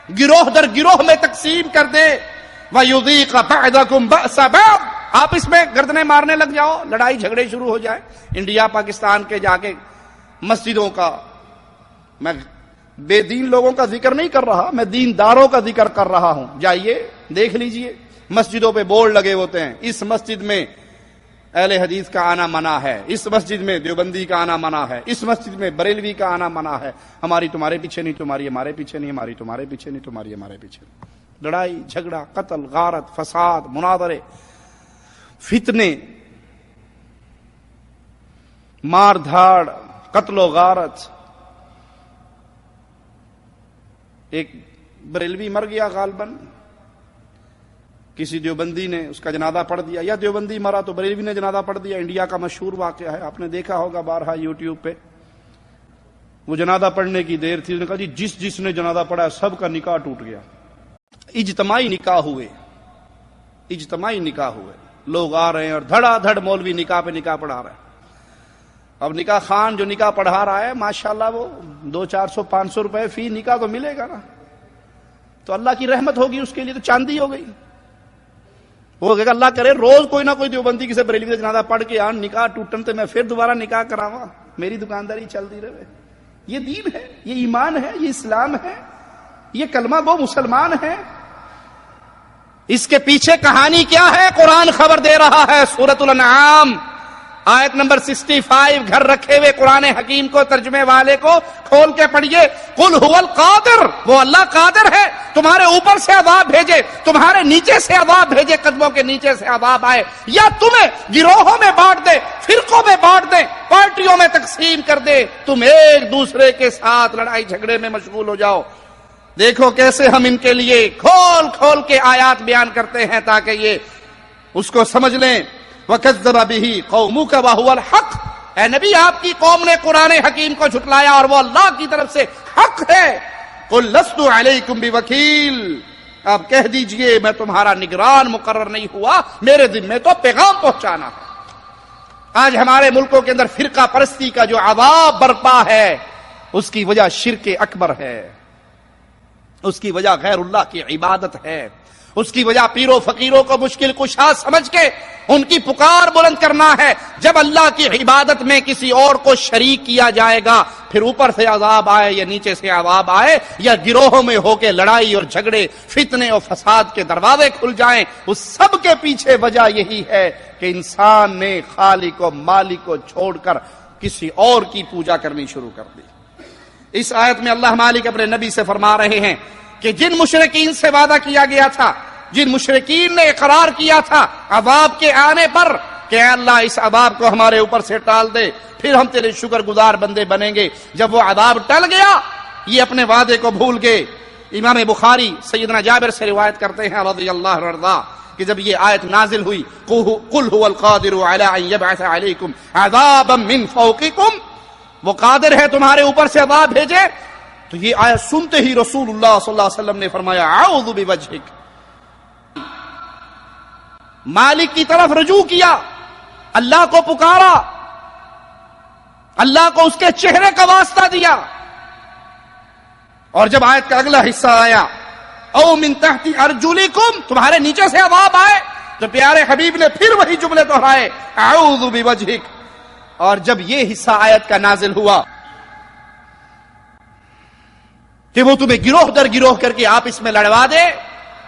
گروہ در گروہ میں تقسیم کر دے، وَيُذِيقَ بَعْضَكُمْ بَأْسَ بَعْضٍ، آپ اس میں گردنیں مارنے لگ جاؤ، لڑائی جھگڑے شروع ہو جائے۔ انڈیا پاکستان کے جا کے مسجدوں کا میں بے دین لوگوں کا ذکر نہیں کر رہا، میں دینداروں کا ذکر کر رہا ہوں۔ جائیے دیکھ لیجئے، مسجدوں پہ بورڈ لگے ہوتے ہیں، اس مسجد میں اہل حدیث کا آنا منع ہے، اس مسجد میں دیوبندی کا آنا منع ہے، اس مسجد میں بریلوی کا آنا منع ہے، ہماری تمہارے پیچھے نہیں، تمہاری ہمارے پیچھے نہیں، ہماری تمہارے پیچھے نہیں، تمہاری ہمارے پیچھے نہیں۔ لڑائی جھگڑا، قتل غارت، فساد، مناظرے، فتنے، مار دھاڑ، قتل و غارت۔ ایک بریلوی مر گیا غالباً، کسی دیوبندی نے اس کا جنازہ پڑھ دیا، یا دیوبندی مرا تو بریلوی نے جنازہ پڑھ دیا۔ انڈیا کا مشہور واقعہ ہے، آپ نے دیکھا ہوگا بارہا یوٹیوب پہ۔ وہ جنازہ پڑھنے کی دیر تھی، اس نے کہا جی جس نے جنازہ پڑھا ہے سب کا نکاح ٹوٹ گیا۔ اجتماعی نکاح ہوئے، اجتماعی نکاح ہوئے، لوگ آ رہے ہیں اور دھڑا دھڑ مولوی نکاح پہ نکاح پڑھا رہے ہیں۔ اب نکاح خان جو نکاح پڑھا رہا ہے ماشاءاللہ وہ 200-400 500 روپے فی نکاح تو ملے گا نا، تو اللہ کی رحمت ہوگی اس کے لیے، تو چاندی ہو گئی۔ وہ کہے گا اللہ کرے روز کوئی نہ کوئی دیوبندی کسی بریلوی کا جنازہ پڑھ کے آن نکاح ٹوٹن تے میں پھر دوبارہ نکاح کراواں، میری دکانداری چلتی رہے۔ یہ دین ہے، یہ ایمان ہے، یہ اسلام ہے، یہ کلمہ گو مسلمان ہے۔ اس کے پیچھے کہانی کیا ہے؟ قرآن خبر دے رہا ہے، سورۃ الانعام آیت نمبر 65، گھر رکھے ہوئے قرآن حکیم کو ترجمے والے کو کھول کے پڑھیے۔ قل هو القادر، وہ اللہ قادر ہے تمہارے اوپر سے عذاب بھیجے، تمہارے نیچے سے عذاب بھیجے، قدموں کے نیچے سے عذاب آئے، یا تمہیں گروہوں میں بانٹ دے، فرقوں میں بانٹ دے، پارٹیوں میں تقسیم کر دے، تم ایک دوسرے کے ساتھ لڑائی جھگڑے میں مشغول ہو جاؤ۔ دیکھو کیسے ہم ان کے لیے کھول کھول کے آیات بیان کرتے ہیں تاکہ یہ اس کو سمجھ لیں۔ وَكَذَّبَ بِهِ قَوْمُكَ وَهُوَ الْحَقُّ، اے نبی آپ کی قوم نے قرآن حکیم کو جھٹلایا اور وہ اللہ کی طرف سے حق ہے۔ قُلْ لَسْتُ عَلَيْكُمْ بِوَكِيلٍ، آپ کہہ دیجئے میں تمہارا نگران مقرر نہیں ہوا، میرے ذمے تو پیغام پہنچانا ہے۔ آج ہمارے ملکوں کے اندر فرقہ پرستی کا جو عذاب برپا ہے اس کی وجہ شرک اکبر ہے، اس کی وجہ غیر اللہ کی عبادت ہے، اس کی وجہ پیر و فقیروں کو مشکل کشا سمجھ کے ان کی پکار بلند کرنا ہے۔ جب اللہ کی عبادت میں کسی اور کو شریک کیا جائے گا، پھر اوپر سے عذاب آئے یا نیچے سے عذاب آئے یا گروہوں میں ہو کے لڑائی اور جھگڑے، فتنے اور فساد کے دروازے کھل جائیں، اس سب کے پیچھے وجہ یہی ہے کہ انسان نے خالق و مالک کو چھوڑ کر کسی اور کی پوجا کرنی شروع کر دی۔ اس آیت میں اللہ مالک اپنے نبی سے فرما رہے ہیں کہ جن مشرکین سے وعدہ کیا گیا تھا، جن مشرکین نے اقرار کیا تھا عذاب کے آنے پر کہ اے اللہ اس عذاب کو ہمارے اوپر سے ٹال دے، پھر ہم تیرے شکر گزار بندے بنیں گے، جب وہ عذاب ٹل گیا یہ اپنے وعدے کو بھول گئے۔ امام بخاری سیدنا جابر سے روایت کرتے ہیں رضی اللہ عنہ کہ جب یہ آیت نازل ہوئی قل هو القادر علی ان یبعث علیکم عذابا من فوقکم، وہ قادر ہے تمہارے اوپر سے عذاب بھیجے، تو یہ آیت سنتے ہی رسول اللہ صلی اللہ علیہ وسلم نے فرمایا اعوذ بوجہک، مالک کی طرف رجوع کیا، اللہ کو پکارا، اللہ کو اس کے چہرے کا واسطہ دیا۔ اور جب آیت کا اگلا حصہ آیا او من تحت ارجلکم، تمہارے نیچے سے عذاب آئے، تو پیارے حبیب نے پھر وہی جملے دہرائے اعوذ بوجہک۔ اور جب یہ حصہ آیت کا نازل ہوا کہ وہ تمہیں گروہ در گروہ کر کے آپس میں لڑوا دے،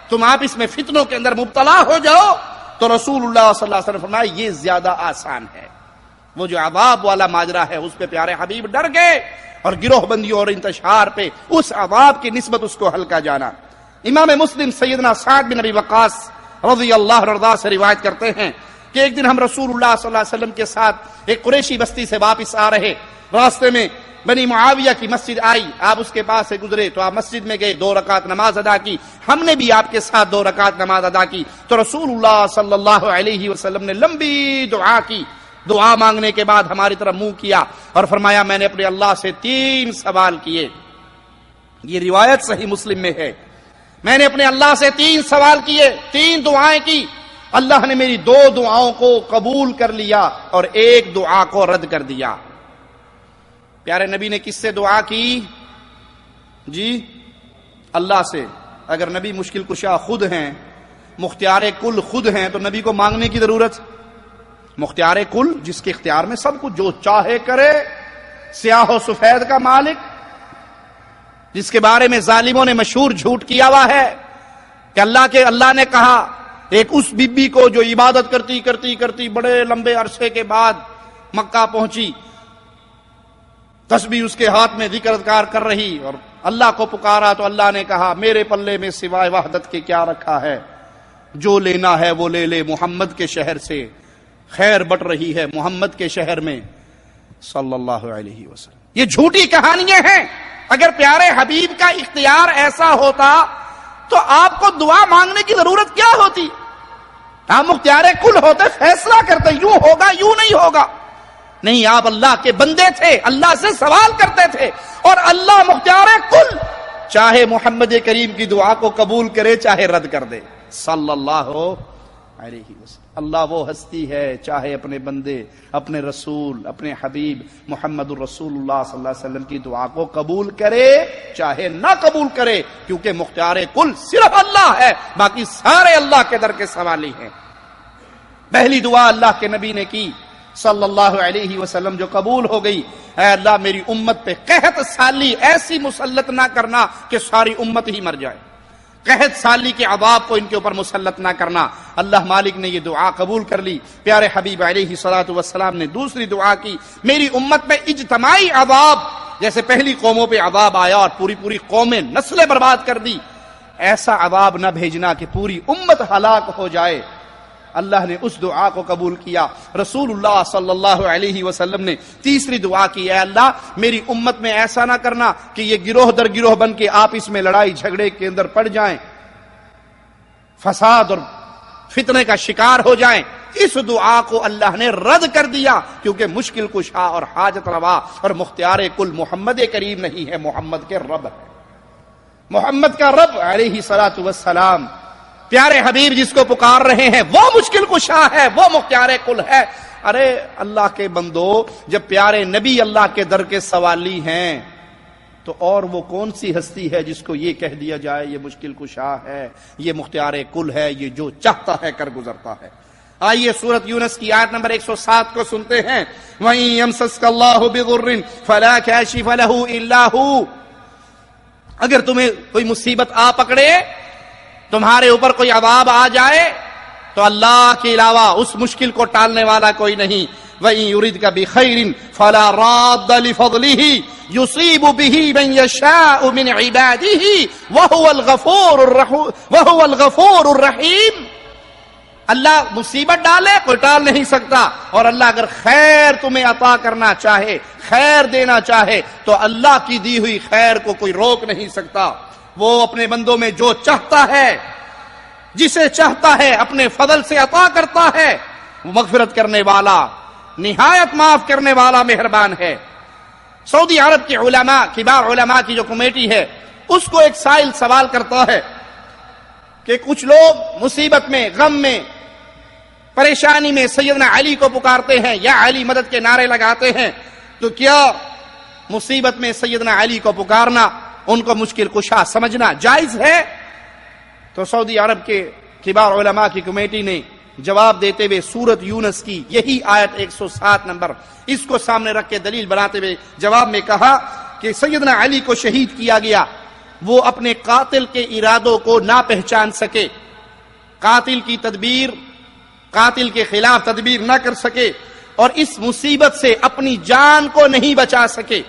تم آپس میں فتنوں کے اندر مبتلا ہو جاؤ، تو رسول اللہ صلی اللہ علیہ وسلم فرمایا یہ زیادہ آسان ہے۔ وہ جو عذاب والا ماجرا ہے اس پہ پیارے حبیب ڈر گئے، اور گروہ بندیوں اور انتشار پہ اس عذاب کی نسبت اس کو ہلکا جانا۔ امام مسلم سیدنا سعد بن ابی وقاص رضی اللہ عنہ سے روایت کرتے ہیں کہ ایک دن ہم رسول اللہ صلی اللہ علیہ وسلم کے ساتھ ایک قریشی بستی سے واپس آ رہے، راستے میں بنی معاویہ کی مسجد آئی، آپ اس کے پاس سے گزرے تو آپ مسجد میں گئے، 2 رکعت نماز ادا کی، ہم نے بھی آپ کے ساتھ 2 رکعت نماز ادا کی، تو رسول اللہ صلی اللہ علیہ وسلم نے لمبی دعا کی، دعا مانگنے کے بعد ہماری طرف منہ کیا اور فرمایا میں نے اپنے اللہ سے 3 سوال کیے۔ یہ روایت صحیح مسلم میں ہے، میں نے اپنے اللہ سے 3 سوال کیے، 3 دعائیں کی، اللہ نے میری 2 دعاؤں کو قبول کر لیا اور 1 دعا کو رد کر دیا۔ پیارے نبی نے کس سے دعا کی؟ جی اللہ سے۔ اگر نبی مشکل کشا خود ہیں، مختار کل خود ہیں، تو نبی کو مانگنے کی ضرورت؟ مختار کل جس کے اختیار میں سب کچھ جو چاہے کرے، سیاہ و سفید کا مالک، جس کے بارے میں ظالموں نے مشہور جھوٹ کیا ہوا ہے کہ اللہ نے کہا ایک اس بی بی کو جو عبادت کرتی کرتی کرتی بڑے لمبے عرصے کے بعد مکہ پہنچی، تسبیح اس کے ہاتھ میں ذکر اذکار کر رہی اور اللہ کو پکارا تو اللہ نے کہا میرے پلے میں سوائے وحدت کے کیا رکھا ہے، جو لینا ہے وہ لے لے، محمد کے شہر سے خیر بٹ رہی ہے، محمد کے شہر میں صلی اللہ علیہ وسلم۔ یہ جھوٹی کہانیاں ہیں۔ اگر پیارے حبیب کا اختیار ایسا ہوتا تو آپ کو دعا مانگنے کی ضرورت کیا ہوتی؟ آپ مختار کل ہوتے، فیصلہ کرتے یوں ہوگا یوں نہیں ہوگا، نہیں، آپ اللہ کے بندے تھے، اللہ سے سوال کرتے تھے، اور اللہ مختار کل چاہے محمد کریم کی دعا کو قبول کرے چاہے رد کر دے صلی اللہ علیہ وسلم۔ اللہ وہ ہستی ہے چاہے اپنے بندے، اپنے رسول، اپنے حبیب محمد الرسول اللہ صلی اللہ علیہ وسلم کی دعا کو قبول کرے چاہے نہ قبول کرے، کیونکہ مختار کل صرف اللہ ہے، باقی سارے اللہ کے در کے سوالی ہیں۔ پہلی دعا اللہ کے نبی نے کی صلی اللہ علیہ وسلم جو قبول ہو گئی، اے اللہ میری امت پہ قحط سالی ایسی مسلط نہ کرنا کہ ساری امت ہی مر جائے، قحط سالی کے عذاب کو ان کے اوپر مسلط نہ کرنا۔ اللہ مالک نے یہ دعا قبول کر لی۔ پیارے حبیب علیہ الصلوۃ والسلام نے دوسری دعا کی، میری امت میں اجتماعی عذاب، جیسے پہلی قوموں پہ عذاب آیا اور پوری قومیں نسلیں برباد کر دی، ایسا عذاب نہ بھیجنا کہ پوری امت ہلاک ہو جائے۔ اللہ نے اس دعا کو قبول کیا۔ رسول اللہ صلی اللہ علیہ وسلم نے تیسری دعا کی، اے اللہ میری امت میں ایسا نہ کرنا کہ یہ گروہ در گروہ بن کے آپس میں لڑائی جھگڑے کے اندر پڑ جائیں، فساد اور فتنے کا شکار ہو جائیں۔ اس دعا کو اللہ نے رد کر دیا، کیونکہ مشکل کشا اور حاجت روا اور مختار کل محمد کریم نہیں ہے، محمد کے رب ہے، محمد کا رب علیہ الصلوۃ والسلام۔ پیارے حبیب جس کو پکار رہے ہیں وہ مشکل کشا ہے، وہ مختار کل ہے۔ ارے اللہ کے بندو، جب پیارے نبی اللہ کے در کے سوالی ہیں تو اور وہ کون سی ہستی ہے جس کو یہ کہہ دیا جائے یہ مشکل کشا ہے، یہ مختار کل ہے، یہ جو چاہتا ہے کر گزرتا ہے۔ آئیے سورۃ یونس کی آیت نمبر 107 کو سنتے ہیں، وَإِن يَمْسَسْكَ اللَّهُ بِضُرٍّ فَلَا كَاشِفَ لَهُ إِلَّا هُوَ۔ اگر تمہیں کوئی مصیبت آ پکڑے، تمہارے اوپر کوئی عذاب آ جائے، تو اللہ کے علاوہ اس مشکل کو ٹالنے والا کوئی نہیں۔ وَإِن يُرِدْكَ بِخَيْرٍ فَلَا رَادَّ لِفَضْلِهِ يُصِيبُ بِهِ مَن يَشَاءُ مِنْ عِبَادِهِ وَهُوَ الْغَفُورُ الرَّحِيمُ۔ اللہ مصیبت ڈالے کوئی ٹال نہیں سکتا، اور اللہ اگر خیر تمہیں عطا کرنا چاہے، خیر دینا چاہے، تو اللہ کی دی ہوئی خیر کو کوئی روک نہیں سکتا۔ وہ اپنے بندوں میں جو چاہتا ہے، جسے چاہتا ہے اپنے فضل سے عطا کرتا ہے۔ وہ مغفرت کرنے والا، نہایت معاف کرنے والا، مہربان ہے۔ سعودی عرب کے علماء، کبار علماء کی جو کمیٹی ہے، اس کو ایک سائل سوال کرتا ہے کہ کچھ لوگ مصیبت میں، غم میں، پریشانی میں سیدنا علی کو پکارتے ہیں یا علی مدد کے نعرے لگاتے ہیں، تو کیا مصیبت میں سیدنا علی کو پکارنا، ان کو مشکل کشا سمجھنا جائز ہے؟ تو سعودی عرب کے کبار علماء کی کمیٹی نے جواب دیتے ہوئے سورۃ یونس کی یہی آیت 107 نمبر اس کو سامنے رکھ کے دلیل بناتے ہوئے جواب میں کہا کہ سیدنا علی کو شہید کیا گیا، وہ اپنے قاتل کے ارادوں کو نہ پہچان سکے، قاتل کی تدبیر، قاتل کے خلاف تدبیر نہ کر سکے، اور اس مصیبت سے اپنی جان کو نہیں بچا سکے،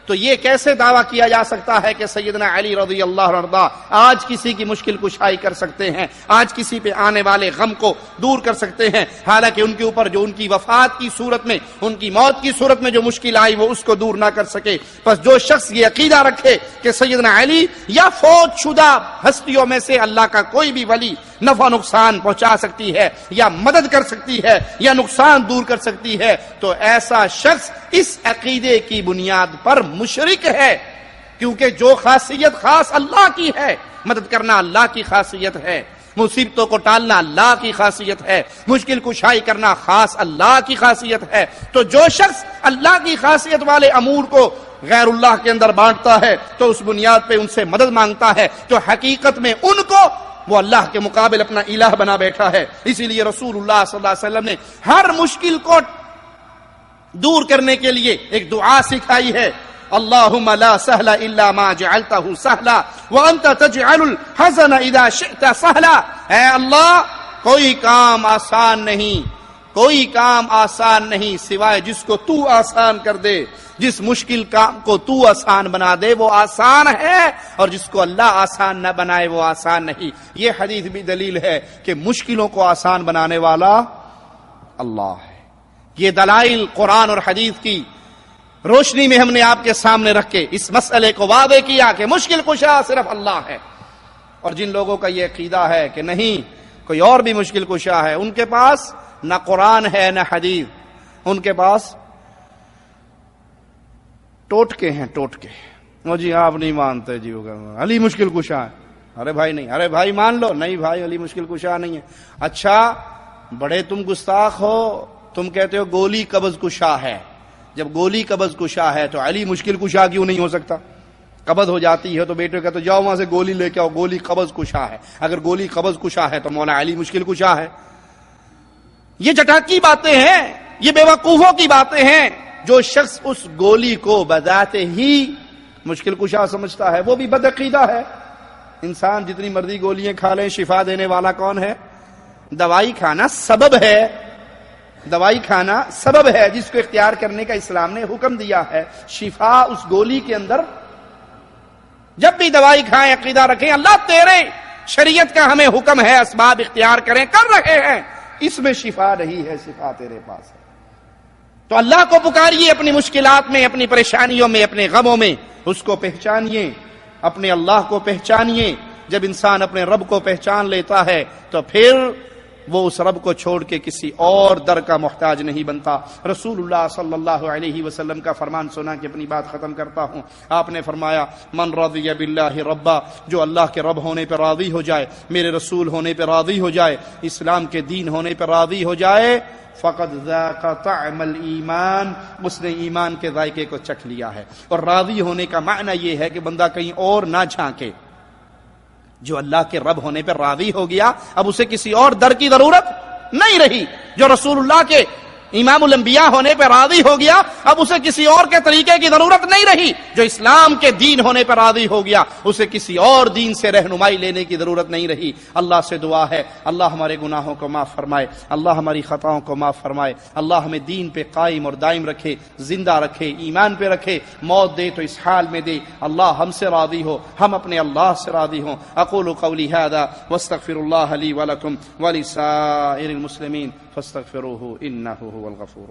تو یہ کیسے دعویٰ کیا جا سکتا ہے کہ سیدنا علی رضی اللہ عنہ آج کسی کی مشکل کشائی کر سکتے ہیں، آج کسی پہ آنے والے غم کو دور کر سکتے ہیں، حالانکہ ان کے اوپر جو ان کی وفات کی صورت میں، ان کی موت کی صورت میں جو مشکل آئی وہ اس کو دور نہ کر سکے۔ پس جو شخص یہ عقیدہ رکھے کہ سیدنا علی یا فوت شدہ ہستیوں میں سے اللہ کا کوئی بھی ولی نفع نقصان پہنچا سکتی ہے یا مدد کر سکتی ہے یا نقصان دور کر سکتی ہے، تو ایسا شخص اس عقیدے کی بنیاد پر مشرک ہے، کیونکہ جو خاصیت خاص اللہ کی ہے، مدد کرنا اللہ کی خاصیت ہے، مصیبتوں کو ٹالنا اللہ کی خاصیت ہے، مشکل کشائی کرنا خاص اللہ کی خاصیت ہے، تو جو شخص اللہ کی خاصیت والے امور کو غیر اللہ کے اندر بانٹتا ہے تو اس بنیاد پہ ان سے مدد مانگتا ہے، تو حقیقت میں ان کو وہ اللہ کے مقابل اپنا الہ بنا بیٹھا ہے۔ اسی لیے رسول اللہ صلی اللہ علیہ وسلم نے ہر مشکل کو دور کرنے کے لیے ایک دعا سکھائی ہے، اللہم لا سہل الا ما جعلتہ سہلا وانت تجعل الحزن اذا شئت سہلا، اے اللہ کوئی کام آسان نہیں، کوئی کام آسان نہیں سوائے جس کو تو آسان کر دے، جس مشکل کام کو تو آسان بنا دے وہ آسان ہے، اور جس کو اللہ آسان نہ بنائے وہ آسان نہیں۔ یہ حدیث بھی دلیل ہے کہ مشکلوں کو آسان بنانے والا اللہ ہے۔ یہ دلائل قرآن اور حدیث کی روشنی میں ہم نے آپ کے سامنے رکھ کے اس مسئلے کو واضح کیا کہ مشکل کشا صرف اللہ ہے۔ اور جن لوگوں کا یہ عقیدہ ہے کہ نہیں کوئی اور بھی مشکل کشا ہے، ان کے پاس نہ قرآن ہے نہ حدیث، ان کے پاس ٹوٹکے ہیں، ٹوٹکے۔ وہ جی آپ نہیں مانتے جی، علی مشکل کشا ہے، ارے بھائی نہیں، ارے بھائی مان لو، نہیں بھائی علی مشکل کشا نہیں ہے۔ اچھا بڑے تم گستاخ ہو، تم کہتے ہو گولی قبض کشا ہے، جب گولی قبض کشا ہے تو علی مشکل کشا کیوں نہیں ہو سکتا؟ قبض ہو جاتی ہے تو بیٹے کہتے جاؤ وہاں سے گولی لے کے آؤ، گولی قبض کشا ہے، اگر گولی قبض کشا ہے تو مولا علی مشکل کشا ہے۔ یہ جٹاکی باتیں ہیں، یہ بے وقوفوں کی باتیں ہیں۔ جو شخص اس گولی کو بذات ہی مشکل کشا سمجھتا ہے وہ بھی بدعقیدہ ہے۔ انسان جتنی مرضی گولیاں کھا لیں، شفا دینے والا کون ہے؟ دوائی کھانا سبب ہے، دوائی کھانا سبب ہے جس کو اختیار کرنے کا اسلام نے حکم دیا ہے۔ شفا اس گولی کے اندر۔ جب بھی دوائی کھائیں عقیدہ رکھیں اللہ تیرے شریعت کا ہمیں حکم ہے، اسباب اختیار کریں، کر رہے ہیں، اس میں شفا نہیں ہے، شفا تیرے پاس ہے۔ تو اللہ کو پکاریے اپنی مشکلات میں، اپنی پریشانیوں میں، اپنے غموں میں، اس کو پہچانیے، اپنے اللہ کو پہچانیے۔ جب انسان اپنے رب کو پہچان لیتا ہے تو پھر وہ اس رب کو چھوڑ کے کسی اور در کا محتاج نہیں بنتا۔ رسول اللہ صلی اللہ علیہ وسلم کا فرمان سنا کہ اپنی بات ختم کرتا ہوں۔ آپ نے فرمایا من رضی باللہ ربا، جو اللہ کے رب ہونے پر راضی ہو جائے، میرے رسول ہونے پر راضی ہو جائے، اسلام کے دین ہونے پر راضی ہو جائے، فقد ذاق طعم الایمان، اس نے ایمان کے ذائقے کو چکھ لیا ہے۔ اور راضی ہونے کا معنی یہ ہے کہ بندہ کہیں اور نہ جھانکے۔ جو اللہ کے رب ہونے پر راضی ہو گیا اب اسے کسی اور در کی ضرورت نہیں رہی۔ جو رسول اللہ کے امام الانبیاء ہونے پر راضی ہو گیا اب اسے کسی اور کے طریقے کی ضرورت نہیں رہی۔ جو اسلام کے دین ہونے پر راضی ہو گیا اسے کسی اور دین سے رہنمائی لینے کی ضرورت نہیں رہی۔ اللہ سے دعا ہے اللہ ہمارے گناہوں کو معاف فرمائے، اللہ ہماری خطاؤں کو معاف فرمائے، اللہ ہمیں دین پہ قائم اور دائم رکھے، زندہ رکھے، ایمان پہ رکھے، موت دے تو اس حال میں دے اللہ ہم سے راضی ہو، ہم اپنے اللہ سے راضی ہوں۔ اقول قولی ھذا واستغفر اللہ لی ولکم ولسائر المسلمین فاستغفروہ انہ هو الغفور